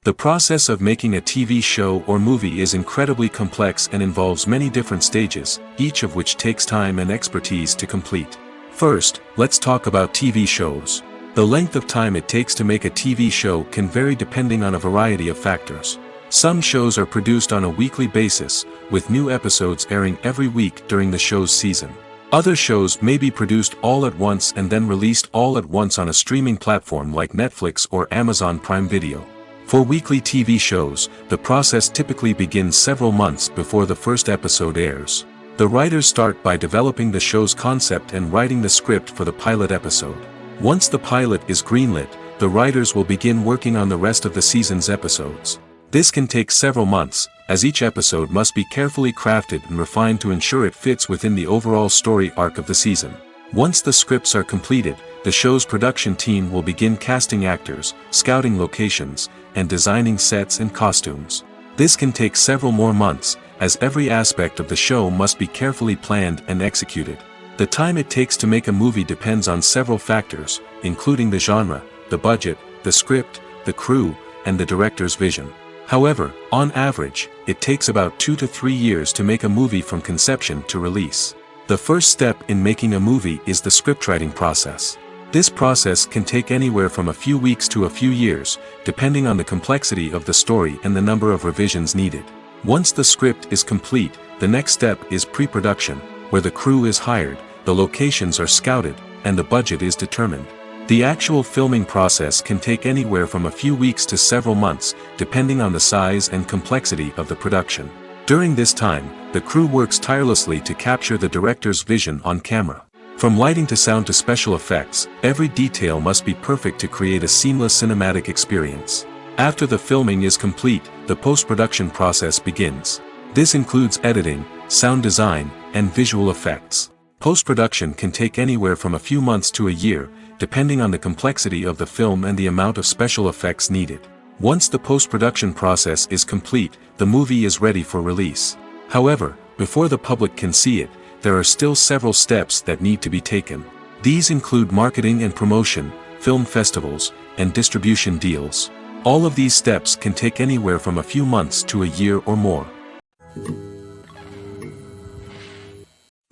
The process of making a TV show or movie is incredibly complex and involves many different stages, each of which takes time and expertise to complete. First, let's talk about TV shows. The length of time it takes to make a TV show can vary depending on a variety of factors. Some shows are produced on a weekly basis, with new episodes airing every week during the show's season. Other shows may be produced all at once and then released all at once on a streaming platform like Netflix or Amazon Prime Video. For weekly TV shows, the process typically begins several months before the first episode airs. The writers start by developing the show's concept and writing the script for the pilot episode. Once the pilot is greenlit, the writers will begin working on the rest of the season's episodes. This can take several months, as each episode must be carefully crafted and refined to ensure it fits within the overall story arc of the season. Once the scripts are completed, the show's production team will begin casting actors, scouting locations, and designing sets and costumes. This can take several more months, as every aspect of the show must be carefully planned and executed. The time it takes to make a movie depends on several factors, including the genre, the budget, the script, the crew, and the director's vision. However, on average, it takes about 2 to 3 years to make a movie from conception to release. The first step in making a movie is the scriptwriting process. This process can take anywhere from a few weeks to a few years, depending on the complexity of the story and the number of revisions needed. Once the script is complete, the next step is pre-production, where the crew is hired, the locations are scouted, and the budget is determined. The actual filming process can take anywhere from a few weeks to several months, depending on the size and complexity of the production. During this time, the crew works tirelessly to capture the director's vision on camera. From lighting to sound to special effects, every detail must be perfect to create a seamless cinematic experience. After the filming is complete, the post-production process begins. This includes editing, sound design, and visual effects. Post-production can take anywhere from a few months to a year, depending on the complexity of the film and the amount of special effects needed. Once the post-production process is complete, the movie is ready for release. However, before the public can see it, there are still several steps that need to be taken. These include marketing and promotion, film festivals, and distribution deals. All of these steps can take anywhere from a few months to a year or more.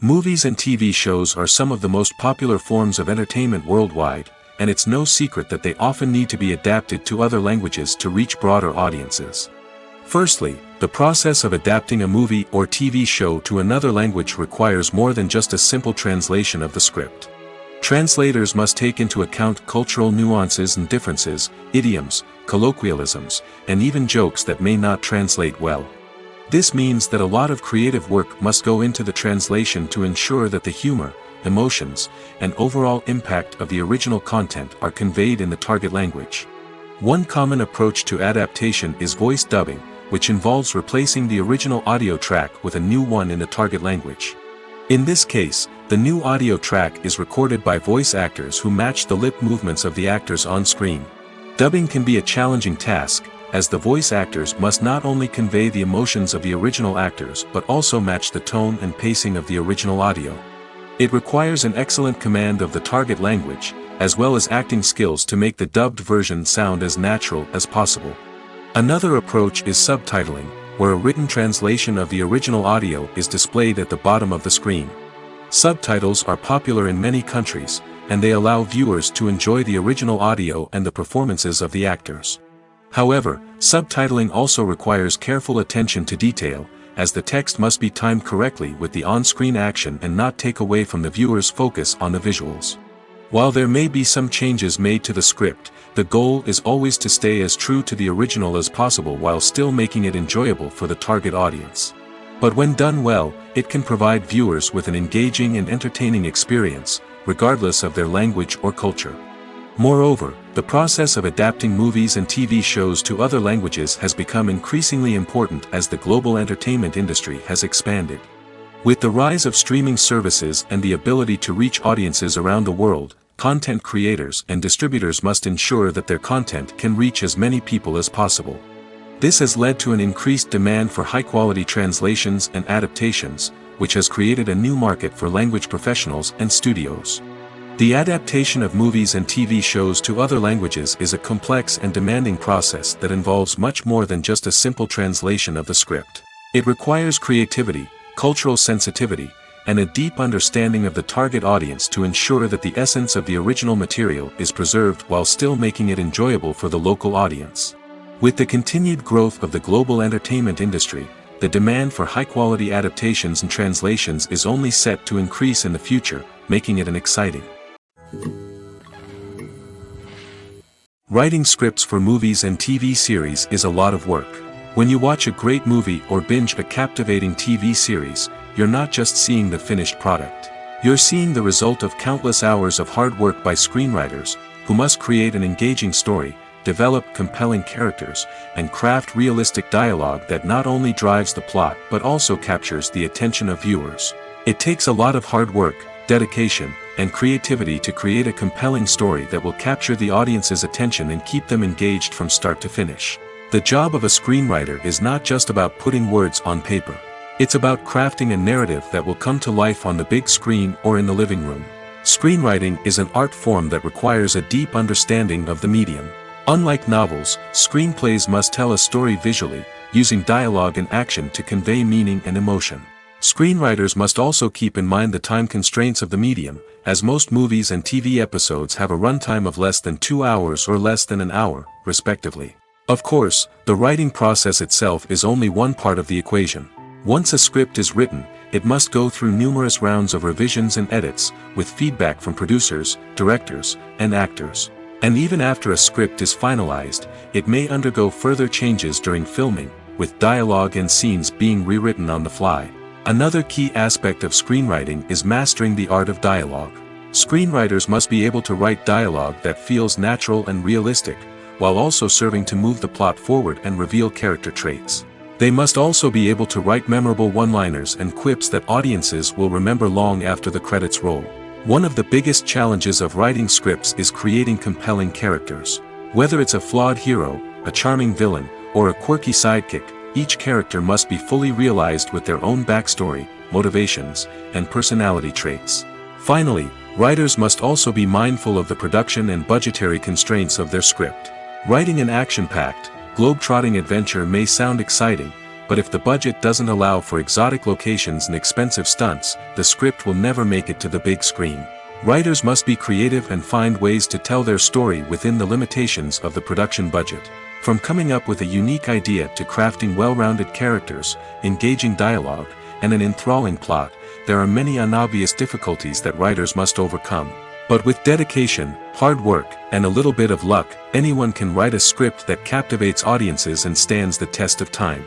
Movies and TV shows are some of the most popular forms of entertainment worldwide, and it's no secret that they often need to be adapted to other languages to reach broader audiences. Firstly, the process of adapting a movie or TV show to another language requires more than just a simple translation of the script. Translators must take into account cultural nuances and differences, idioms, colloquialisms, and even jokes that may not translate well. This means that a lot of creative work must go into the translation to ensure that the humor, emotions, and overall impact of the original content are conveyed in the target language. One common approach to adaptation is voice dubbing, which involves replacing the original audio track with a new one in the target language. In this case, the new audio track is recorded by voice actors who match the lip movements of the actors on screen. Dubbing can be a challenging task, as the voice actors must not only convey the emotions of the original actors but also match the tone and pacing of the original audio. It requires an excellent command of the target language, as well as acting skills to make the dubbed version sound as natural as possible. Another approach is subtitling, where a written translation of the original audio is displayed at the bottom of the screen. Subtitles are popular in many countries, and they allow viewers to enjoy the original audio and the performances of the actors. However, subtitling also requires careful attention to detail, as the text must be timed correctly with the on-screen action and not take away from the viewer's focus on the visuals. While there may be some changes made to the script, the goal is always to stay as true to the original as possible while still making it enjoyable for the target audience. But when done well, it can provide viewers with an engaging and entertaining experience, regardless of their language or culture. Moreover, the process of adapting movies and TV shows to other languages has become increasingly important as the global entertainment industry has expanded. With the rise of streaming services and the ability to reach audiences around the world, content creators and distributors must ensure that their content can reach as many people as possible. This has led to an increased demand for high-quality translations and adaptations, which has created a new market for language professionals and studios. The adaptation of movies and TV shows to other languages is a complex and demanding process that involves much more than just a simple translation of the script. It requires creativity, cultural sensitivity, and a deep understanding of the target audience to ensure that the essence of the original material is preserved while still making it enjoyable for the local audience. With the continued growth of the global entertainment industry, the demand for high-quality adaptations and translations is only set to increase in the future, making it an exciting. Writing scripts for movies and TV series is a lot of work. When you watch a great movie or binge a captivating TV series, you're not just seeing the finished product. You're seeing the result of countless hours of hard work by screenwriters, who must create an engaging story, develop compelling characters, and craft realistic dialogue that not only drives the plot but also captures the attention of viewers. It takes a lot of hard work, dedication, and creativity to create a compelling story that will capture the audience's attention and keep them engaged from start to finish. The job of a screenwriter is not just about putting words on paper. It's about crafting a narrative that will come to life on the big screen or in the living room. Screenwriting is an art form that requires a deep understanding of the medium. Unlike novels, screenplays must tell a story visually, using dialogue and action to convey meaning and emotion. Screenwriters must also keep in mind the time constraints of the medium, as most movies and TV episodes have a runtime of less than 2 hours or less than an hour, respectively. Of course, the writing process itself is only one part of the equation. Once a script is written, it must go through numerous rounds of revisions and edits, with feedback from producers, directors, and actors. And even after a script is finalized, it may undergo further changes during filming, with dialogue and scenes being rewritten on the fly. Another key aspect of screenwriting is mastering the art of dialogue. Screenwriters must be able to write dialogue that feels natural and realistic, while also serving to move the plot forward and reveal character traits. They must also be able to write memorable one-liners and quips that audiences will remember long after the credits roll. One of the biggest challenges of writing scripts is creating compelling characters. Whether it's a flawed hero, a charming villain, or a quirky sidekick, each character must be fully realized with their own backstory, motivations, and personality traits. Finally, writers must also be mindful of the production and budgetary constraints of their script. Writing an action-packed, globe-trotting adventure may sound exciting, but if the budget doesn't allow for exotic locations and expensive stunts, the script will never make it to the big screen. Writers must be creative and find ways to tell their story within the limitations of the production budget. From coming up with a unique idea to crafting well-rounded characters, engaging dialogue, and an enthralling plot, there are many unobvious difficulties that writers must overcome. But with dedication, hard work, and a little bit of luck, anyone can write a script that captivates audiences and stands the test of time.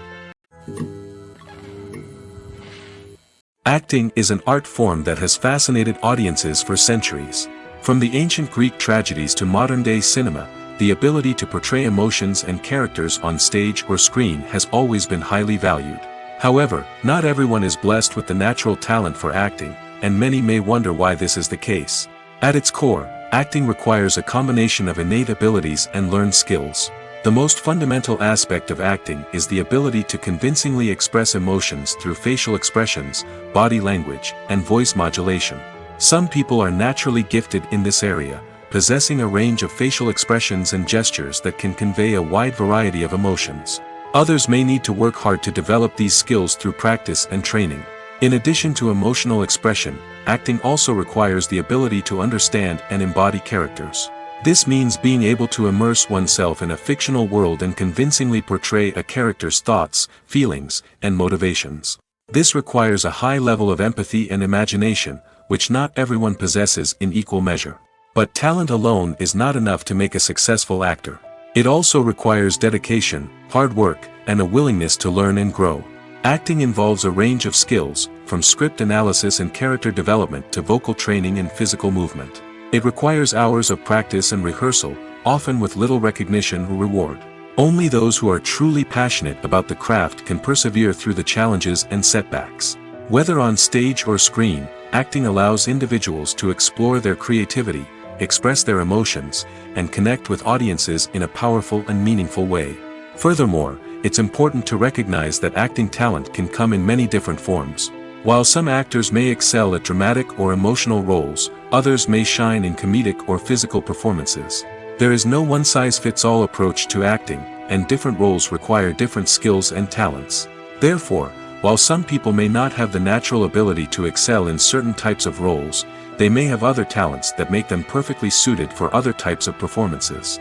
Acting is an art form that has fascinated audiences for centuries. From the ancient Greek tragedies to modern-day cinema, the ability to portray emotions and characters on stage or screen has always been highly valued. However, not everyone is blessed with the natural talent for acting, and many may wonder why this is the case. At its core, acting requires a combination of innate abilities and learned skills. The most fundamental aspect of acting is the ability to convincingly express emotions through facial expressions, body language, and voice modulation. Some people are naturally gifted in this area, possessing a range of facial expressions and gestures that can convey a wide variety of emotions. Others may need to work hard to develop these skills through practice and training. In addition to emotional expression, acting also requires the ability to understand and embody characters. This means being able to immerse oneself in a fictional world and convincingly portray a character's thoughts, feelings, and motivations. This requires a high level of empathy and imagination, which not everyone possesses in equal measure. But talent alone is not enough to make a successful actor. It also requires dedication, hard work, and a willingness to learn and grow. Acting involves a range of skills, from script analysis and character development to vocal training and physical movement. It requires hours of practice and rehearsal, often with little recognition or reward. Only those who are truly passionate about the craft can persevere through the challenges and setbacks. Whether on stage or screen, acting allows individuals to explore their creativity, express their emotions, and connect with audiences in a powerful and meaningful way. Furthermore, it's important to recognize that acting talent can come in many different forms. While some actors may excel at dramatic or emotional roles, others may shine in comedic or physical performances. There is no one-size-fits-all approach to acting, and different roles require different skills and talents. Therefore, while some people may not have the natural ability to excel in certain types of roles, they may have other talents that make them perfectly suited for other types of performances.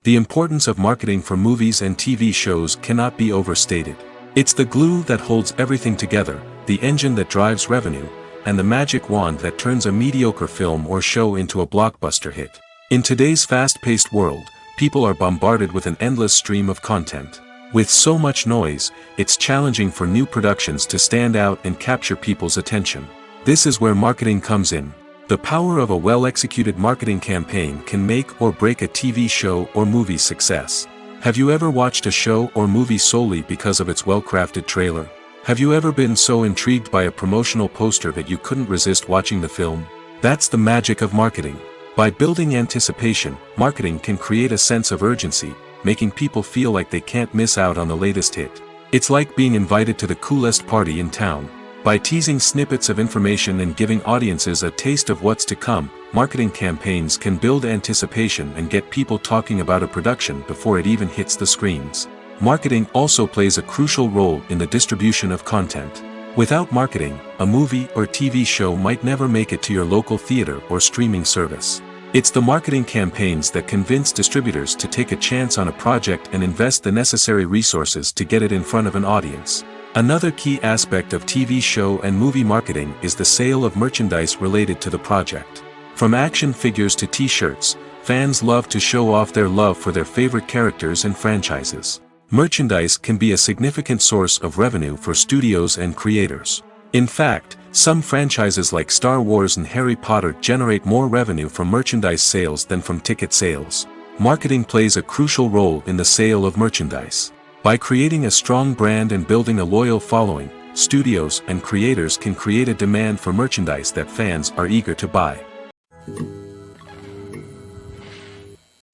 The importance of marketing for movies and TV shows cannot be overstated. It's the glue that holds everything together, the engine that drives revenue, and the magic wand that turns a mediocre film or show into a blockbuster hit. In today's fast-paced world, people are bombarded with an endless stream of content. With so much noise, it's challenging for new productions to stand out and capture people's attention. This is where marketing comes in. The power of a well-executed marketing campaign can make or break a TV show or movie's success. Have you ever watched a show or movie solely because of its well-crafted trailer? Have you ever been so intrigued by a promotional poster that you couldn't resist watching the film? That's the magic of marketing. By building anticipation, marketing can create a sense of urgency, making people feel like they can't miss out on the latest hit. It's like being invited to the coolest party in town. By teasing snippets of information and giving audiences a taste of what's to come, marketing campaigns can build anticipation and get people talking about a production before it even hits the screens. Marketing also plays a crucial role in the distribution of content. Without marketing, a movie or TV show might never make it to your local theater or streaming service. It's the marketing campaigns that convince distributors to take a chance on a project and invest the necessary resources to get it in front of an audience. Another key aspect of TV show and movie marketing is the sale of merchandise related to the project. From action figures to t-shirts, fans love to show off their love for their favorite characters and franchises. Merchandise can be a significant source of revenue for studios and creators. In fact, some franchises like Star Wars and Harry Potter generate more revenue from merchandise sales than from ticket sales. Marketing plays a crucial role in the sale of merchandise. By creating a strong brand and building a loyal following, studios and creators can create a demand for merchandise that fans are eager to buy.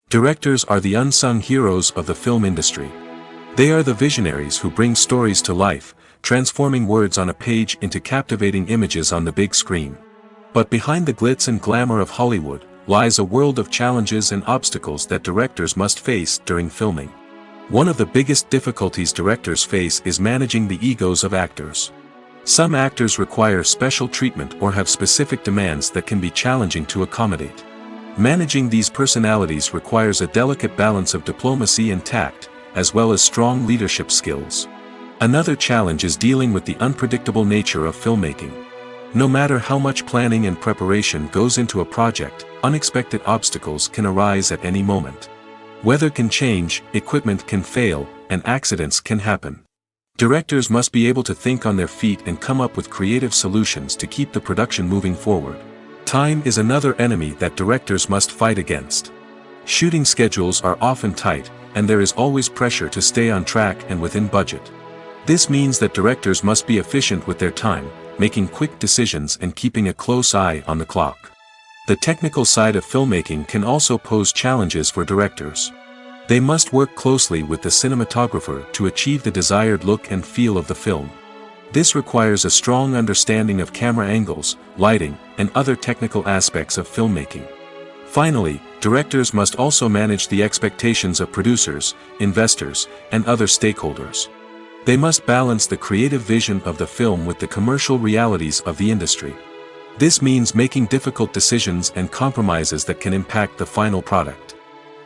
Directors are the unsung heroes of the film industry. They are the visionaries who bring stories to life, transforming words on a page into captivating images on the big screen. But behind the glitz and glamour of Hollywood, lies a world of challenges and obstacles that directors must face during filming. One of the biggest difficulties directors face is managing the egos of actors. Some actors require special treatment or have specific demands that can be challenging to accommodate. Managing these personalities requires a delicate balance of diplomacy and tact, as well as strong leadership skills. Another challenge is dealing with the unpredictable nature of filmmaking. No matter how much planning and preparation goes into a project, unexpected obstacles can arise at any moment. Weather can change, equipment can fail, and accidents can happen. Directors must be able to think on their feet and come up with creative solutions to keep the production moving forward. Time is another enemy that directors must fight against. Shooting schedules are often tight, and there is always pressure to stay on track and within budget. This means that directors must be efficient with their time, making quick decisions and keeping a close eye on the clock. The technical side of filmmaking can also pose challenges for directors. They must work closely with the cinematographer to achieve the desired look and feel of the film. This requires a strong understanding of camera angles, lighting, and other technical aspects of filmmaking. Finally, directors must also manage the expectations of producers, investors, and other stakeholders. They must balance the creative vision of the film with the commercial realities of the industry. This means making difficult decisions and compromises that can impact the final product.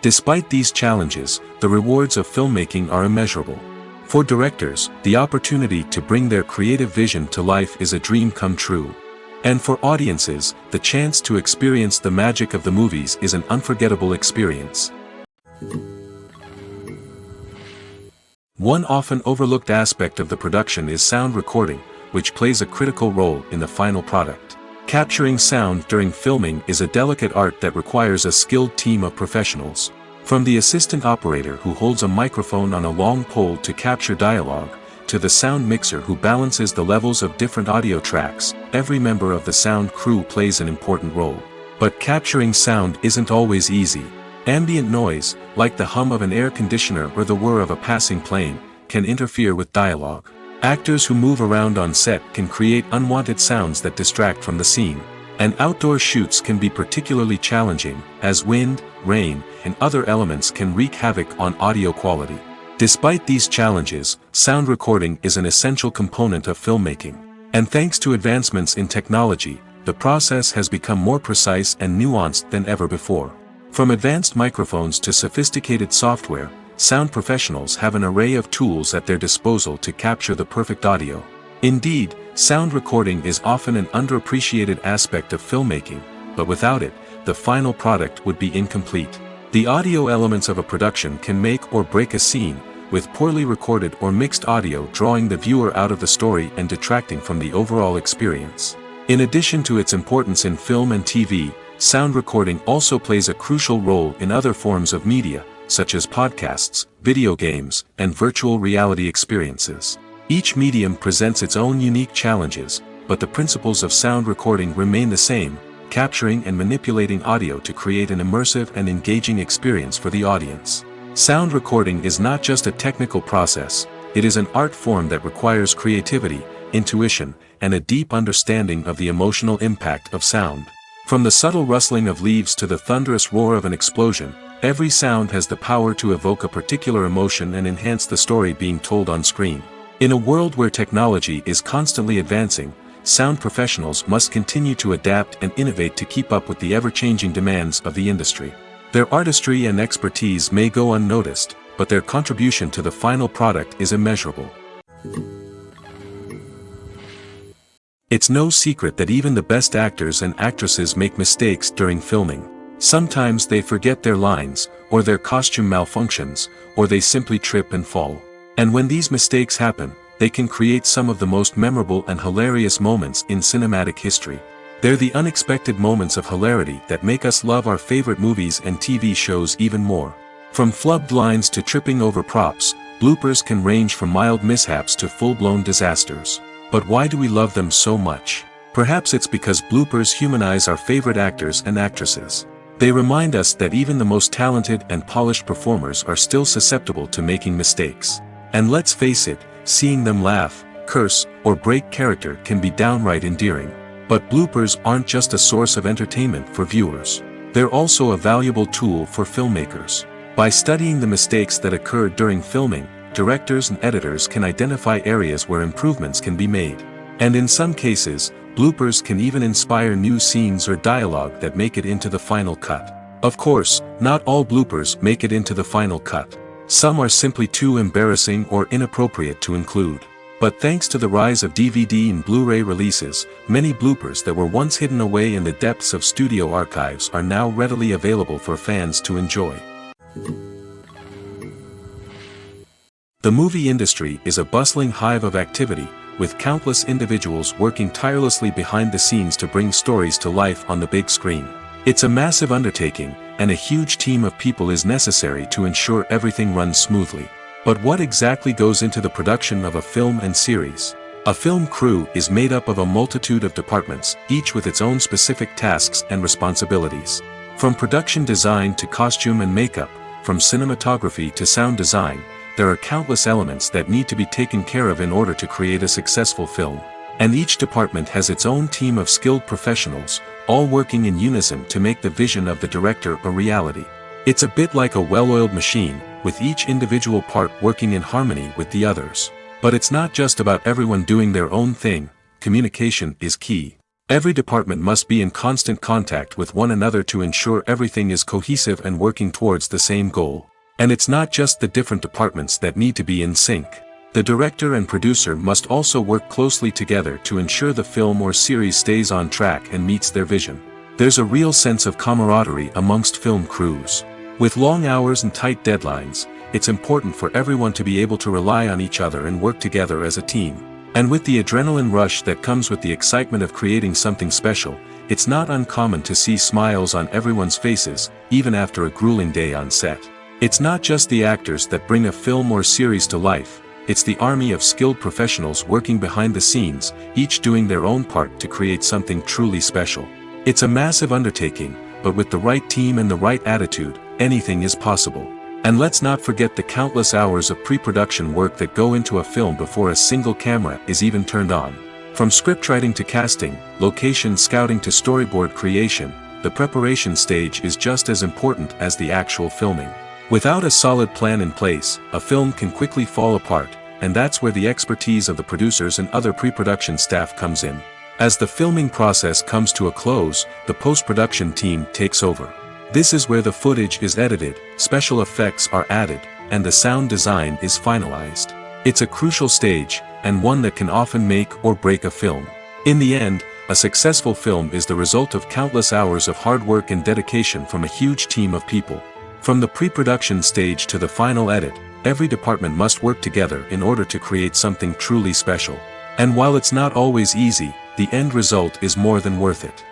Despite these challenges, the rewards of filmmaking are immeasurable. For directors, the opportunity to bring their creative vision to life is a dream come true. And for audiences, the chance to experience the magic of the movies is an unforgettable experience. One often overlooked aspect of the production is sound recording, which plays a critical role in the final product. Capturing sound during filming is a delicate art that requires a skilled team of professionals. From the assistant operator who holds a microphone on a long pole to capture dialogue, to the sound mixer who balances the levels of different audio tracks, every member of the sound crew plays an important role. But capturing sound isn't always easy. Ambient noise, like the hum of an air conditioner or the whir of a passing plane, can interfere with dialogue. Actors who move around on set can create unwanted sounds that distract from the scene. And outdoor shoots can be particularly challenging, as wind, rain, and other elements can wreak havoc on audio quality. Despite these challenges, sound recording is an essential component of filmmaking. And thanks to advancements in technology, the process has become more precise and nuanced than ever before. From advanced microphones to sophisticated software, sound professionals have an array of tools at their disposal to capture the perfect audio. Indeed, sound recording is often an underappreciated aspect of filmmaking, but without it, the final product would be incomplete. The audio elements of a production can make or break a scene, with poorly recorded or mixed audio drawing the viewer out of the story and detracting from the overall experience. In addition to its importance in film and TV, sound recording also plays a crucial role in other forms of media, such as podcasts, video games, and virtual reality experiences. Each medium presents its own unique challenges, but the principles of sound recording remain the same, capturing and manipulating audio to create an immersive and engaging experience for the audience. Sound recording is not just a technical process, it is an art form that requires creativity, intuition, and a deep understanding of the emotional impact of sound. From the subtle rustling of leaves to the thunderous roar of an explosion, every sound has the power to evoke a particular emotion and enhance the story being told on screen. In a world where technology is constantly advancing, sound professionals must continue to adapt and innovate to keep up with the ever-changing demands of the industry. Their artistry and expertise may go unnoticed, but their contribution to the final product is immeasurable. It's no secret that even the best actors and actresses make mistakes during filming. Sometimes they forget their lines, or their costume malfunctions, or they simply trip and fall. And when these mistakes happen, they can create some of the most memorable and hilarious moments in cinematic history. They're the unexpected moments of hilarity that make us love our favorite movies and TV shows even more. From flubbed lines to tripping over props, bloopers can range from mild mishaps to full-blown disasters. But why do we love them so much? Perhaps it's because bloopers humanize our favorite actors and actresses. They remind us that even the most talented and polished performers are still susceptible to making mistakes. And let's face it, seeing them laugh, curse, or break character can be downright endearing. But bloopers aren't just a source of entertainment for viewers. They're also a valuable tool for filmmakers. By studying the mistakes that occur during filming, directors and editors can identify areas where improvements can be made. And in some cases, bloopers can even inspire new scenes or dialogue that make it into the final cut. Of course, not all bloopers make it into the final cut. Some are simply too embarrassing or inappropriate to include. But thanks to the rise of DVD and Blu-ray releases, many bloopers that were once hidden away in the depths of studio archives are now readily available for fans to enjoy. The movie industry is a bustling hive of activity, with countless individuals working tirelessly behind the scenes to bring stories to life on the big screen. It's a massive undertaking, and a huge team of people is necessary to ensure everything runs smoothly. But what exactly goes into the production of a film and series? A film crew is made up of a multitude of departments, each with its own specific tasks and responsibilities. From production design to costume and makeup, from cinematography to sound design, there are countless elements that need to be taken care of in order to create a successful film. And each department has its own team of skilled professionals, all working in unison to make the vision of the director a reality. It's a bit like a well-oiled machine, with each individual part working in harmony with the others. But it's not just about everyone doing their own thing. Communication is key. Every department must be in constant contact with one another to ensure everything is cohesive and working towards the same goal. And it's not just the different departments that need to be in sync. The director and producer must also work closely together to ensure the film or series stays on track and meets their vision. There's a real sense of camaraderie amongst film crews. With long hours and tight deadlines, it's important for everyone to be able to rely on each other and work together as a team. And with the adrenaline rush that comes with the excitement of creating something special, it's not uncommon to see smiles on everyone's faces, even after a grueling day on set. It's not just the actors that bring a film or series to life, it's the army of skilled professionals working behind the scenes, each doing their own part to create something truly special. It's a massive undertaking, but with the right team and the right attitude, anything is possible. And let's not forget the countless hours of pre-production work that go into a film before a single camera is even turned on. From scriptwriting to casting, location scouting to storyboard creation, the preparation stage is just as important as the actual filming. Without a solid plan in place, a film can quickly fall apart, and that's where the expertise of the producers and other pre-production staff comes in. As the filming process comes to a close, the post-production team takes over. This is where the footage is edited, special effects are added, and the sound design is finalized. It's a crucial stage, and one that can often make or break a film. In the end, a successful film is the result of countless hours of hard work and dedication from a huge team of people. From the pre-production stage to the final edit, every department must work together in order to create something truly special. And while it's not always easy, the end result is more than worth it.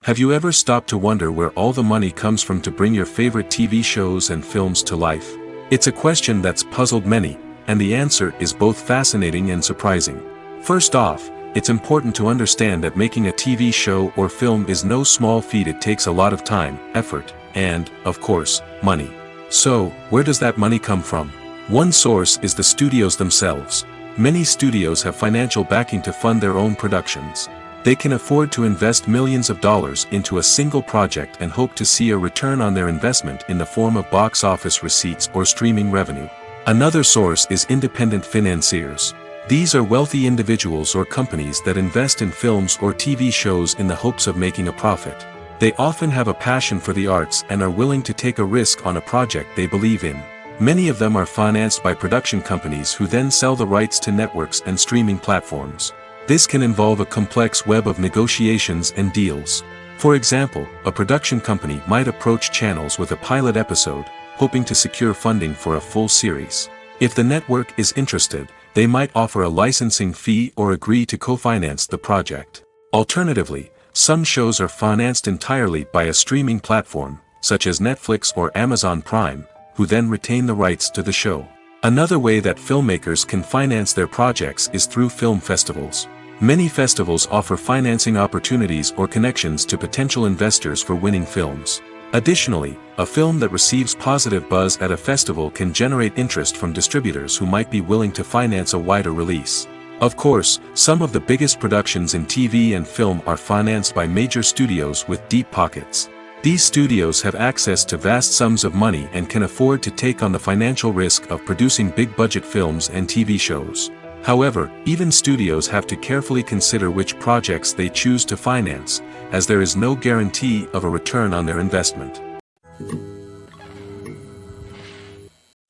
Have you ever stopped to wonder where all the money comes from to bring your favorite TV shows and films to life? It's a question that's puzzled many, and the answer is both fascinating and surprising. First off, it's important to understand that making a TV show or film is no small feat. It takes a lot of time, effort, and, of course, money. So, where does that money come from? One source is the studios themselves. Many studios have financial backing to fund their own productions. They can afford to invest millions of dollars into a single project and hope to see a return on their investment in the form of box office receipts or streaming revenue. Another source is independent financiers. These are wealthy individuals or companies that invest in films or TV shows in the hopes of making a profit. They often have a passion for the arts and are willing to take a risk on a project they believe in. Many of them are financed by production companies who then sell the rights to networks and streaming platforms. This can involve a complex web of negotiations and deals. For example, a production company might approach channels with a pilot episode, hoping to secure funding for a full series. If the network is interested, they might offer a licensing fee or agree to co-finance the project. Alternatively, some shows are financed entirely by a streaming platform, such as Netflix or Amazon Prime, who then retain the rights to the show. Another way that filmmakers can finance their projects is through film festivals. Many festivals offer financing opportunities or connections to potential investors for winning films. Additionally, a film that receives positive buzz at a festival can generate interest from distributors who might be willing to finance a wider release. Of course, some of the biggest productions in TV and film are financed by major studios with deep pockets. These studios have access to vast sums of money and can afford to take on the financial risk of producing big-budget films and TV shows. However, even studios have to carefully consider which projects they choose to finance, as there is no guarantee of a return on their investment.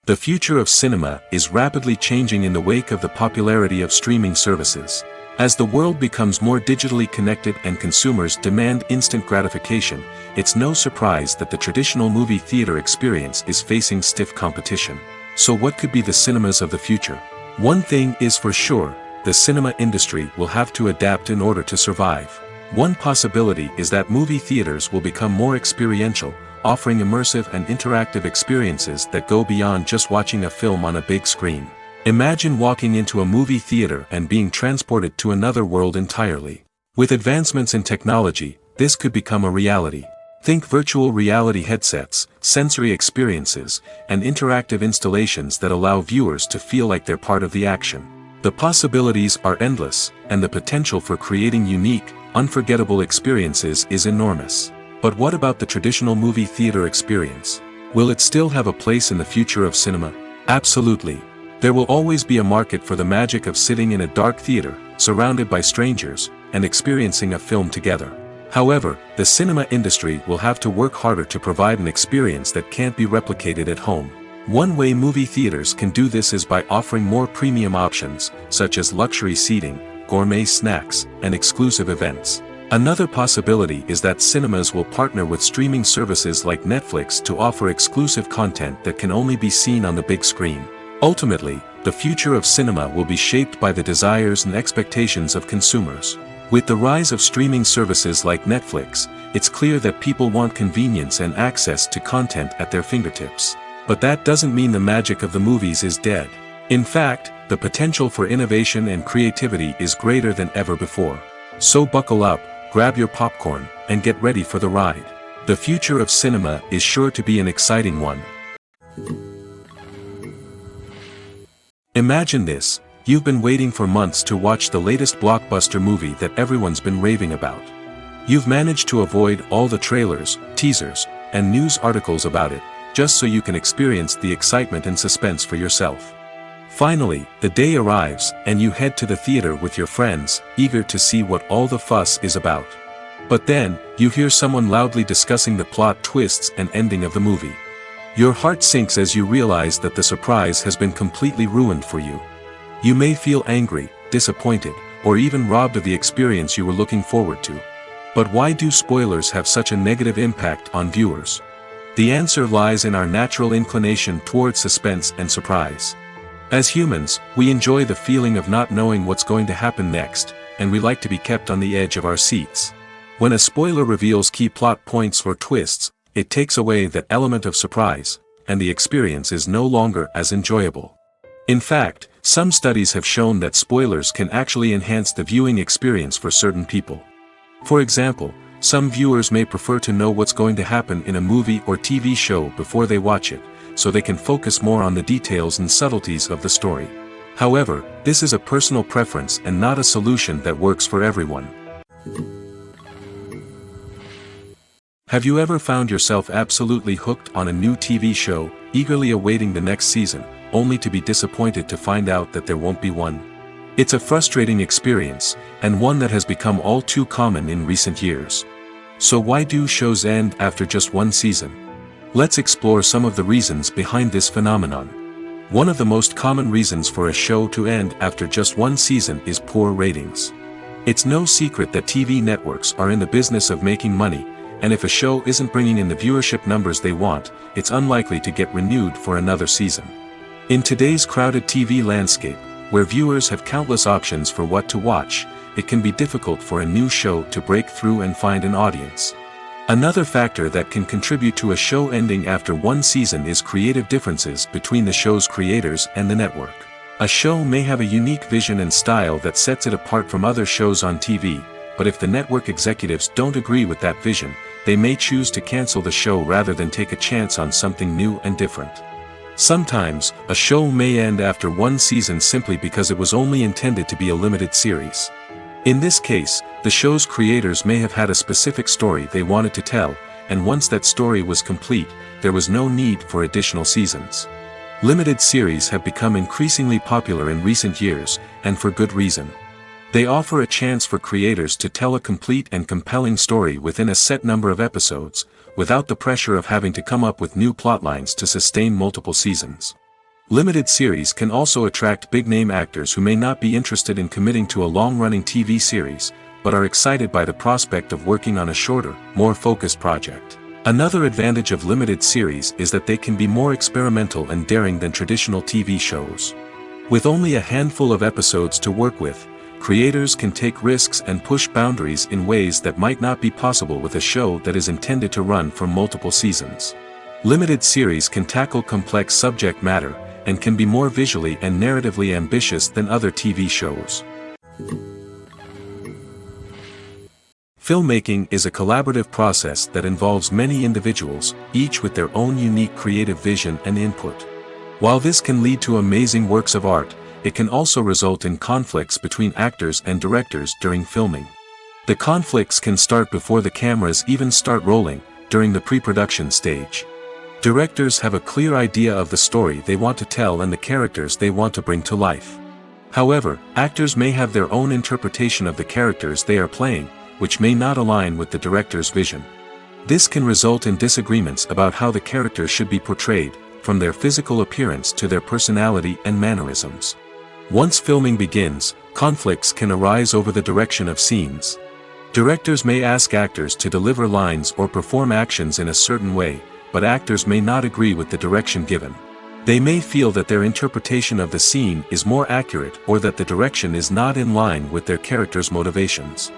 The future of cinema is rapidly changing in the wake of the popularity of streaming services. As the world becomes more digitally connected and consumers demand instant gratification, it's no surprise that the traditional movie theater experience is facing stiff competition. So what could be the cinemas of the future? One thing is for sure, the cinema industry will have to adapt in order to survive. One possibility is that movie theaters will become more experiential, offering immersive and interactive experiences that go beyond just watching a film on a big screen. Imagine walking into a movie theater and being transported to another world entirely. With advancements in technology, this could become a reality. Think virtual reality headsets, sensory experiences, and interactive installations that allow viewers to feel like they're part of the action. The possibilities are endless, and the potential for creating unique, unforgettable experiences is enormous. But what about the traditional movie theater experience? Will it still have a place in the future of cinema? Absolutely. There will always be a market for the magic of sitting in a dark theater, surrounded by strangers, and experiencing a film together. However, the cinema industry will have to work harder to provide an experience that can't be replicated at home. One way movie theaters can do this is by offering more premium options, such as luxury seating, gourmet snacks, and exclusive events. Another possibility is that cinemas will partner with streaming services like Netflix to offer exclusive content that can only be seen on the big screen. Ultimately, the future of cinema will be shaped by the desires and expectations of consumers. With the rise of streaming services like Netflix, it's clear that people want convenience and access to content at their fingertips. But that doesn't mean the magic of the movies is dead. In fact, the potential for innovation and creativity is greater than ever before. So buckle up, grab your popcorn, and get ready for the ride. The future of cinema is sure to be an exciting one. Imagine this. You've been waiting for months to watch the latest blockbuster movie that everyone's been raving about. You've managed to avoid all the trailers, teasers, and news articles about it, just so you can experience the excitement and suspense for yourself. Finally, the day arrives, and you head to the theater with your friends, eager to see what all the fuss is about. But then, you hear someone loudly discussing the plot twists and ending of the movie. Your heart sinks as you realize that the surprise has been completely ruined for you. You may feel angry, disappointed, or even robbed of the experience you were looking forward to. But why do spoilers have such a negative impact on viewers? The answer lies in our natural inclination toward suspense and surprise. As humans, we enjoy the feeling of not knowing what's going to happen next, and we like to be kept on the edge of our seats. When a spoiler reveals key plot points or twists, it takes away that element of surprise, and the experience is no longer as enjoyable. In fact, some studies have shown that spoilers can actually enhance the viewing experience for certain people. For example, some viewers may prefer to know what's going to happen in a movie or TV show before they watch it, so they can focus more on the details and subtleties of the story. However, this is a personal preference and not a solution that works for everyone. Have you ever found yourself absolutely hooked on a new TV show, eagerly awaiting the next season, only to be disappointed to find out that there won't be one? It's a frustrating experience, and one that has become all too common in recent years. So why do shows end after just one season? Let's explore some of the reasons behind this phenomenon. One of the most common reasons for a show to end after just one season is poor ratings. It's no secret that TV networks are in the business of making money, and if a show isn't bringing in the viewership numbers they want, it's unlikely to get renewed for another season. In today's crowded TV landscape, where viewers have countless options for what to watch, it can be difficult for a new show to break through and find an audience. Another factor that can contribute to a show ending after one season is creative differences between the show's creators and the network. A show may have a unique vision and style that sets it apart from other shows on TV, but if the network executives don't agree with that vision, they may choose to cancel the show rather than take a chance on something new and different. Sometimes, a show may end after one season simply because it was only intended to be a limited series. In this case, the show's creators may have had a specific story they wanted to tell, and once that story was complete, there was no need for additional seasons. Limited series have become increasingly popular in recent years, and for good reason. They offer a chance for creators to tell a complete and compelling story within a set number of episodes, without the pressure of having to come up with new plotlines to sustain multiple seasons. Limited series can also attract big-name actors who may not be interested in committing to a long-running TV series, but are excited by the prospect of working on a shorter, more focused project. Another advantage of limited series is that they can be more experimental and daring than traditional TV shows. With only a handful of episodes to work with, creators can take risks and push boundaries in ways that might not be possible with a show that is intended to run for multiple seasons. Limited series can tackle complex subject matter, and can be more visually and narratively ambitious than other TV shows. Filmmaking is a collaborative process that involves many individuals, each with their own unique creative vision and input. While this can lead to amazing works of art, it can also result in conflicts between actors and directors during filming. The conflicts can start before the cameras even start rolling, during the pre-production stage. Directors have a clear idea of the story they want to tell and the characters they want to bring to life. However, actors may have their own interpretation of the characters they are playing, which may not align with the director's vision. This can result in disagreements about how the characters should be portrayed, from their physical appearance to their personality and mannerisms. Once filming begins, conflicts can arise over the direction of scenes. Directors may ask actors to deliver lines or perform actions in a certain way, but actors may not agree with the direction given. They may feel that their interpretation of the scene is more accurate or that the direction is not in line with their character's motivations.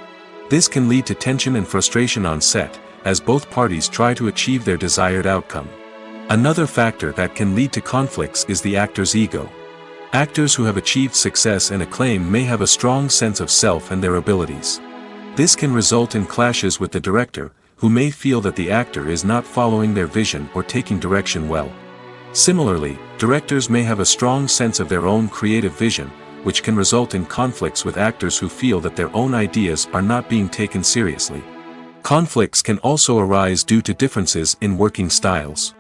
This can lead to tension and frustration on set, as both parties try to achieve their desired outcome. Another factor that can lead to conflicts is the actor's ego. Actors who have achieved success and acclaim may have a strong sense of self and their abilities. This can result in clashes with the director, who may feel that the actor is not following their vision or taking direction well. Similarly, directors may have a strong sense of their own creative vision, which can result in conflicts with actors who feel that their own ideas are not being taken seriously. Conflicts can also arise due to differences in working styles.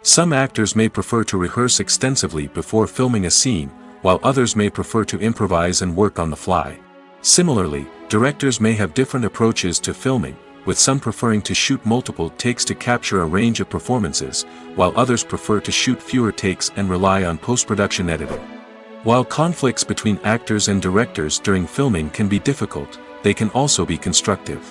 Some actors may prefer to rehearse extensively before filming a scene, while others may prefer to improvise and work on the fly. Similarly, directors may have different approaches to filming, with some preferring to shoot multiple takes to capture a range of performances, while others prefer to shoot fewer takes and rely on post-production editing. While conflicts between actors and directors during filming can be difficult, they can also be constructive.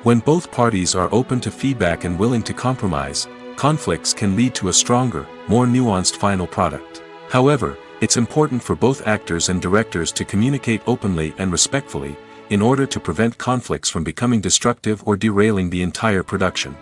When both parties are open to feedback and willing to compromise, conflicts can lead to a stronger, more nuanced final product. However, it's important for both actors and directors to communicate openly and respectfully, in order to prevent conflicts from becoming destructive or derailing the entire production.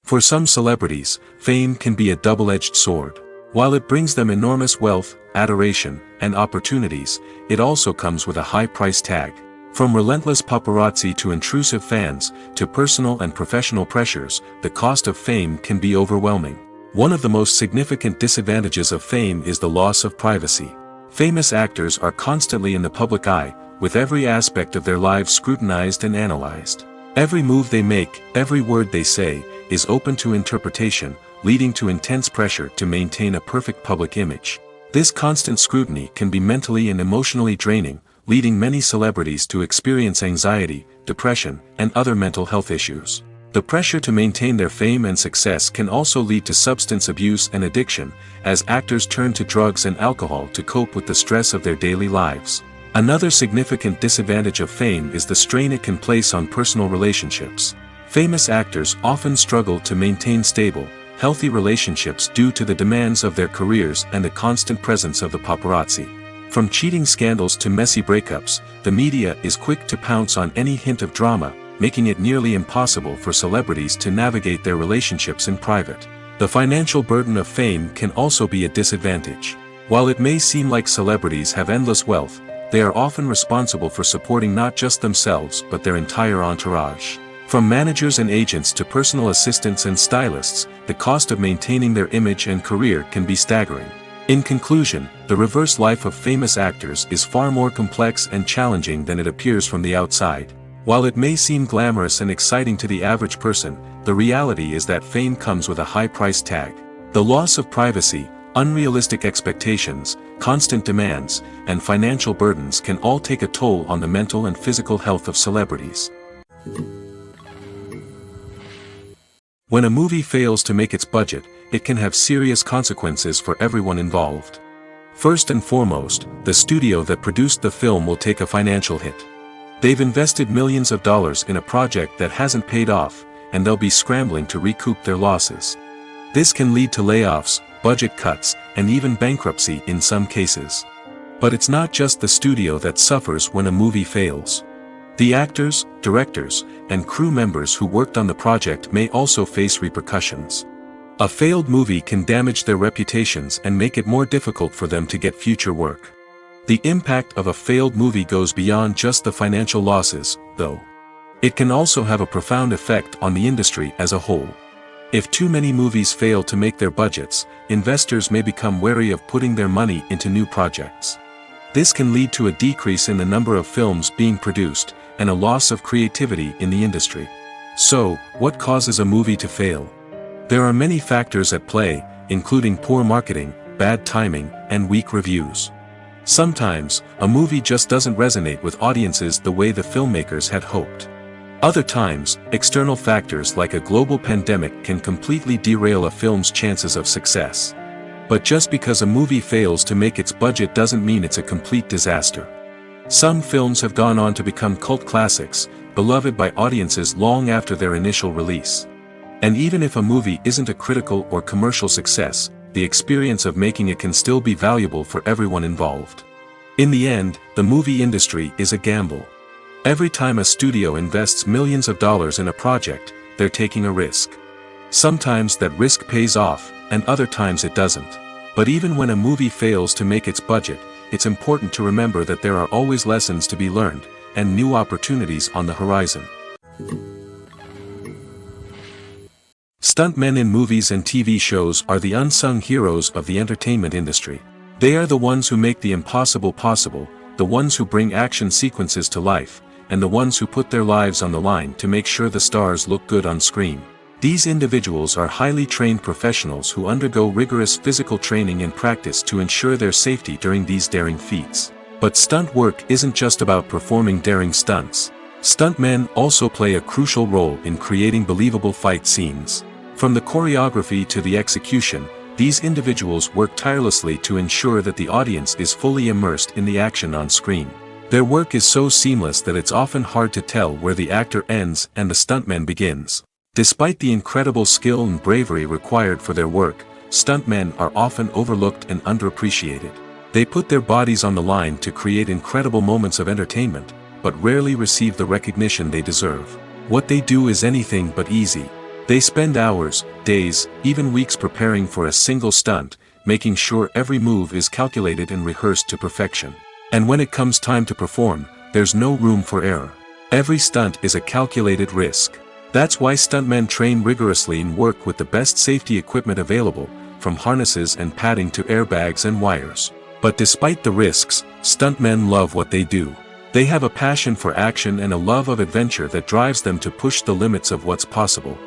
For some celebrities, fame can be a double-edged sword. While it brings them enormous wealth, adoration, and opportunities, it also comes with a high price tag. From relentless paparazzi to intrusive fans, to personal and professional pressures, the cost of fame can be overwhelming. One of the most significant disadvantages of fame is the loss of privacy. Famous actors are constantly in the public eye, with every aspect of their lives scrutinized and analyzed. Every move they make, every word they say, is open to interpretation, leading to intense pressure to maintain a perfect public image. This constant scrutiny can be mentally and emotionally draining, leading many celebrities to experience anxiety, depression, and other mental health issues. The pressure to maintain their fame and success can also lead to substance abuse and addiction, as actors turn to drugs and alcohol to cope with the stress of their daily lives. Another significant disadvantage of fame is the strain it can place on personal relationships. Famous actors often struggle to maintain stable, healthy relationships due to the demands of their careers and the constant presence of the paparazzi. From cheating scandals to messy breakups, the media is quick to pounce on any hint of drama, making it nearly impossible for celebrities to navigate their relationships in private. The financial burden of fame can also be a disadvantage. While it may seem like celebrities have endless wealth, they are often responsible for supporting not just themselves but their entire entourage. From managers and agents to personal assistants and stylists, the cost of maintaining their image and career can be staggering. In conclusion, the reverse life of famous actors is far more complex and challenging than it appears from the outside. While it may seem glamorous and exciting to the average person, the reality is that fame comes with a high price tag. The loss of privacy, unrealistic expectations, constant demands, and financial burdens can all take a toll on the mental and physical health of celebrities. When a movie fails to make its budget, it can have serious consequences for everyone involved. First and foremost, the studio that produced the film will take a financial hit. They've invested millions of dollars in a project that hasn't paid off, and they'll be scrambling to recoup their losses. This can lead to layoffs, budget cuts, and even bankruptcy in some cases. But it's not just the studio that suffers when a movie fails. The actors, directors, and crew members who worked on the project may also face repercussions. A failed movie can damage their reputations and make it more difficult for them to get future work. The impact of a failed movie goes beyond just the financial losses, though. It can also have a profound effect on the industry as a whole. If too many movies fail to make their budgets, investors may become wary of putting their money into new projects. This can lead to a decrease in the number of films being produced, and a loss of creativity in the industry. So, what causes a movie to fail? There are many factors at play, including poor marketing, bad timing, and weak reviews. Sometimes, a movie just doesn't resonate with audiences the way the filmmakers had hoped. Other times, external factors like a global pandemic can completely derail a film's chances of success. But just because a movie fails to make its budget doesn't mean it's a complete disaster. Some films have gone on to become cult classics, beloved by audiences long after their initial release. And even if a movie isn't a critical or commercial success, the experience of making it can still be valuable for everyone involved. In the end, the movie industry is a gamble. Every time a studio invests millions of dollars in a project, they're taking a risk. Sometimes that risk pays off, and other times it doesn't. But even when a movie fails to make its budget, it's important to remember that there are always lessons to be learned, and new opportunities on the horizon. Stuntmen in movies and TV shows are the unsung heroes of the entertainment industry. They are the ones who make the impossible possible, the ones who bring action sequences to life, and the ones who put their lives on the line to make sure the stars look good on screen. These individuals are highly trained professionals who undergo rigorous physical training and practice to ensure their safety during these daring feats. But stunt work isn't just about performing daring stunts. Stuntmen also play a crucial role in creating believable fight scenes. From the choreography to the execution, these individuals work tirelessly to ensure that the audience is fully immersed in the action on screen. Their work is so seamless that it's often hard to tell where the actor ends and the stuntman begins. Despite the incredible skill and bravery required for their work, stuntmen are often overlooked and underappreciated. They put their bodies on the line to create incredible moments of entertainment, but rarely receive the recognition they deserve. What they do is anything but easy. They spend hours, days, even weeks preparing for a single stunt, making sure every move is calculated and rehearsed to perfection. And when it comes time to perform, there's no room for error. Every stunt is a calculated risk. That's why stuntmen train rigorously and work with the best safety equipment available, from harnesses and padding to airbags and wires. But despite the risks, stuntmen love what they do. They have a passion for action and a love of adventure that drives them to push the limits of what's possible.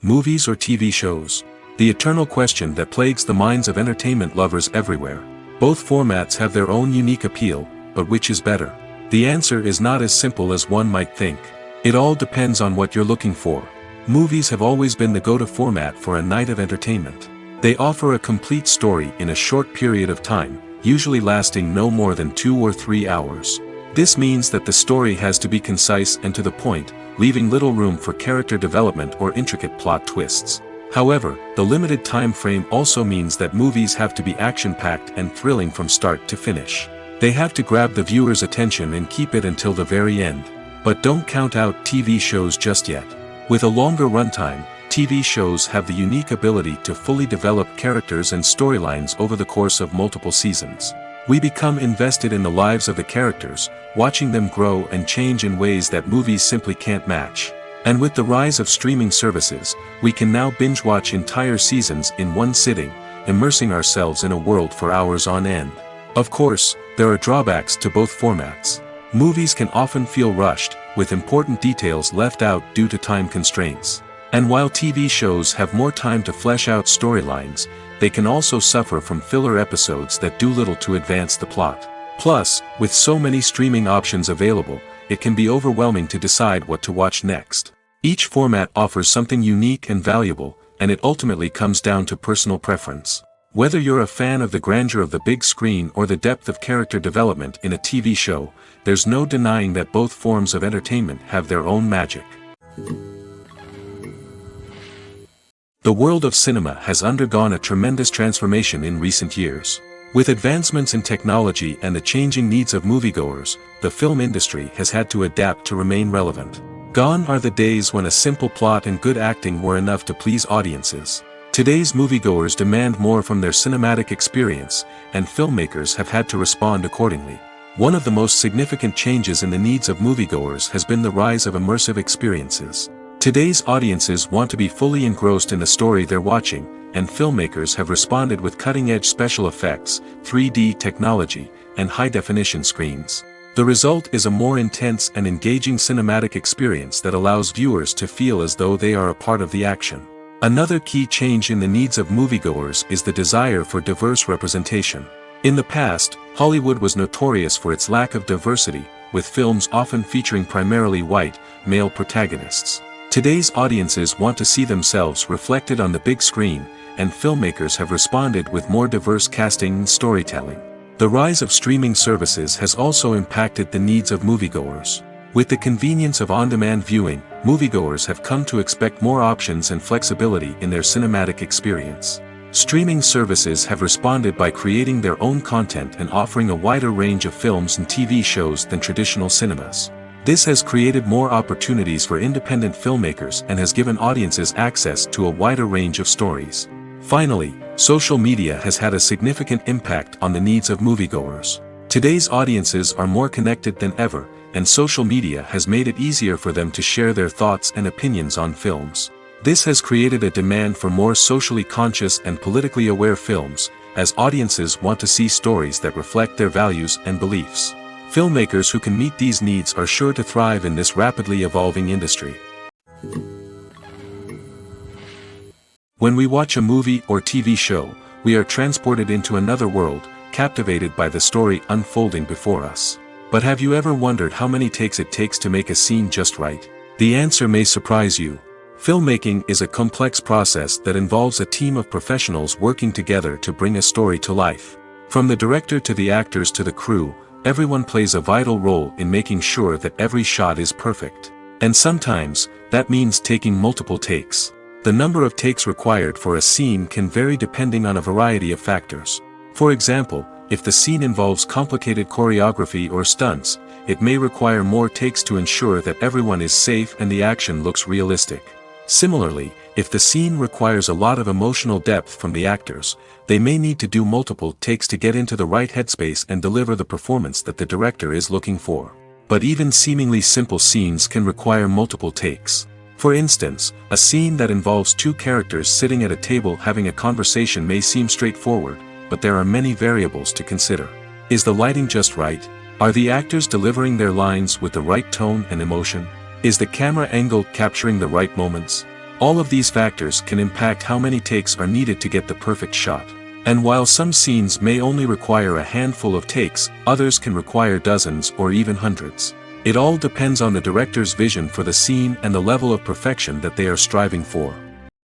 Movies or TV shows? The eternal question that plagues the minds of entertainment lovers everywhere. Both formats have their own unique appeal, but which is better? The answer is not as simple as one might think. It all depends on what you're looking for. Movies have always been the go-to format for a night of entertainment. They offer a complete story in a short period of time, usually lasting no more than 2 or 3 hours. This means that the story has to be concise and to the point, leaving little room for character development or intricate plot twists. However, the limited time frame also means that movies have to be action-packed and thrilling from start to finish. They have to grab the viewer's attention and keep it until the very end. But don't count out TV shows just yet. With a longer runtime, TV shows have the unique ability to fully develop characters and storylines over the course of multiple seasons. We become invested in the lives of the characters, watching them grow and change in ways that movies simply can't match. And with the rise of streaming services, we can now binge-watch entire seasons in one sitting, immersing ourselves in a world for hours on end. Of course, there are drawbacks to both formats. Movies can often feel rushed, with important details left out due to time constraints. And while TV shows have more time to flesh out storylines, they can also suffer from filler episodes that do little to advance the plot. Plus, with so many streaming options available, it can be overwhelming to decide what to watch next. Each format offers something unique and valuable, and it ultimately comes down to personal preference. Whether you're a fan of the grandeur of the big screen or the depth of character development in a TV show, there's no denying that both forms of entertainment have their own magic. The world of cinema has undergone a tremendous transformation in recent years. With advancements in technology and the changing needs of moviegoers, the film industry has had to adapt to remain relevant. Gone are the days when a simple plot and good acting were enough to please audiences. Today's moviegoers demand more from their cinematic experience, and filmmakers have had to respond accordingly. One of the most significant changes in the needs of moviegoers has been the rise of immersive experiences. Today's audiences want to be fully engrossed in the story they're watching, and filmmakers have responded with cutting-edge special effects, 3D technology, and high-definition screens. The result is a more intense and engaging cinematic experience that allows viewers to feel as though they are a part of the action. Another key change in the needs of moviegoers is the desire for diverse representation. In the past, Hollywood was notorious for its lack of diversity, with films often featuring primarily white, male protagonists. Today's audiences want to see themselves reflected on the big screen, and filmmakers have responded with more diverse casting and storytelling. The rise of streaming services has also impacted the needs of moviegoers. With the convenience of on-demand viewing, moviegoers have come to expect more options and flexibility in their cinematic experience. Streaming services have responded by creating their own content and offering a wider range of films and TV shows than traditional cinemas. This has created more opportunities for independent filmmakers and has given audiences access to a wider range of stories. Finally, social media has had a significant impact on the needs of moviegoers. Today's audiences are more connected than ever, and social media has made it easier for them to share their thoughts and opinions on films. This has created a demand for more socially conscious and politically aware films, as audiences want to see stories that reflect their values and beliefs. Filmmakers who can meet these needs are sure to thrive in this rapidly evolving industry. When we watch a movie or TV show, we are transported into another world, captivated by the story unfolding before us. But have you ever wondered how many takes it takes to make a scene just right? The answer may surprise you. Filmmaking is a complex process that involves a team of professionals working together to bring a story to life. From the director to the actors to the crew, everyone plays a vital role in making sure that every shot is perfect. And sometimes, that means taking multiple takes. The number of takes required for a scene can vary depending on a variety of factors. For example, if the scene involves complicated choreography or stunts, it may require more takes to ensure that everyone is safe and the action looks realistic. Similarly, if the scene requires a lot of emotional depth from the actors, they may need to do multiple takes to get into the right headspace and deliver the performance that the director is looking for. But even seemingly simple scenes can require multiple takes. For instance, a scene that involves two characters sitting at a table having a conversation may seem straightforward, but there are many variables to consider. Is the lighting just right? Are the actors delivering their lines with the right tone and emotion? Is the camera angle capturing the right moments? All of these factors can impact how many takes are needed to get the perfect shot. And while some scenes may only require a handful of takes, others can require dozens or even hundreds. It all depends on the director's vision for the scene and the level of perfection that they are striving for.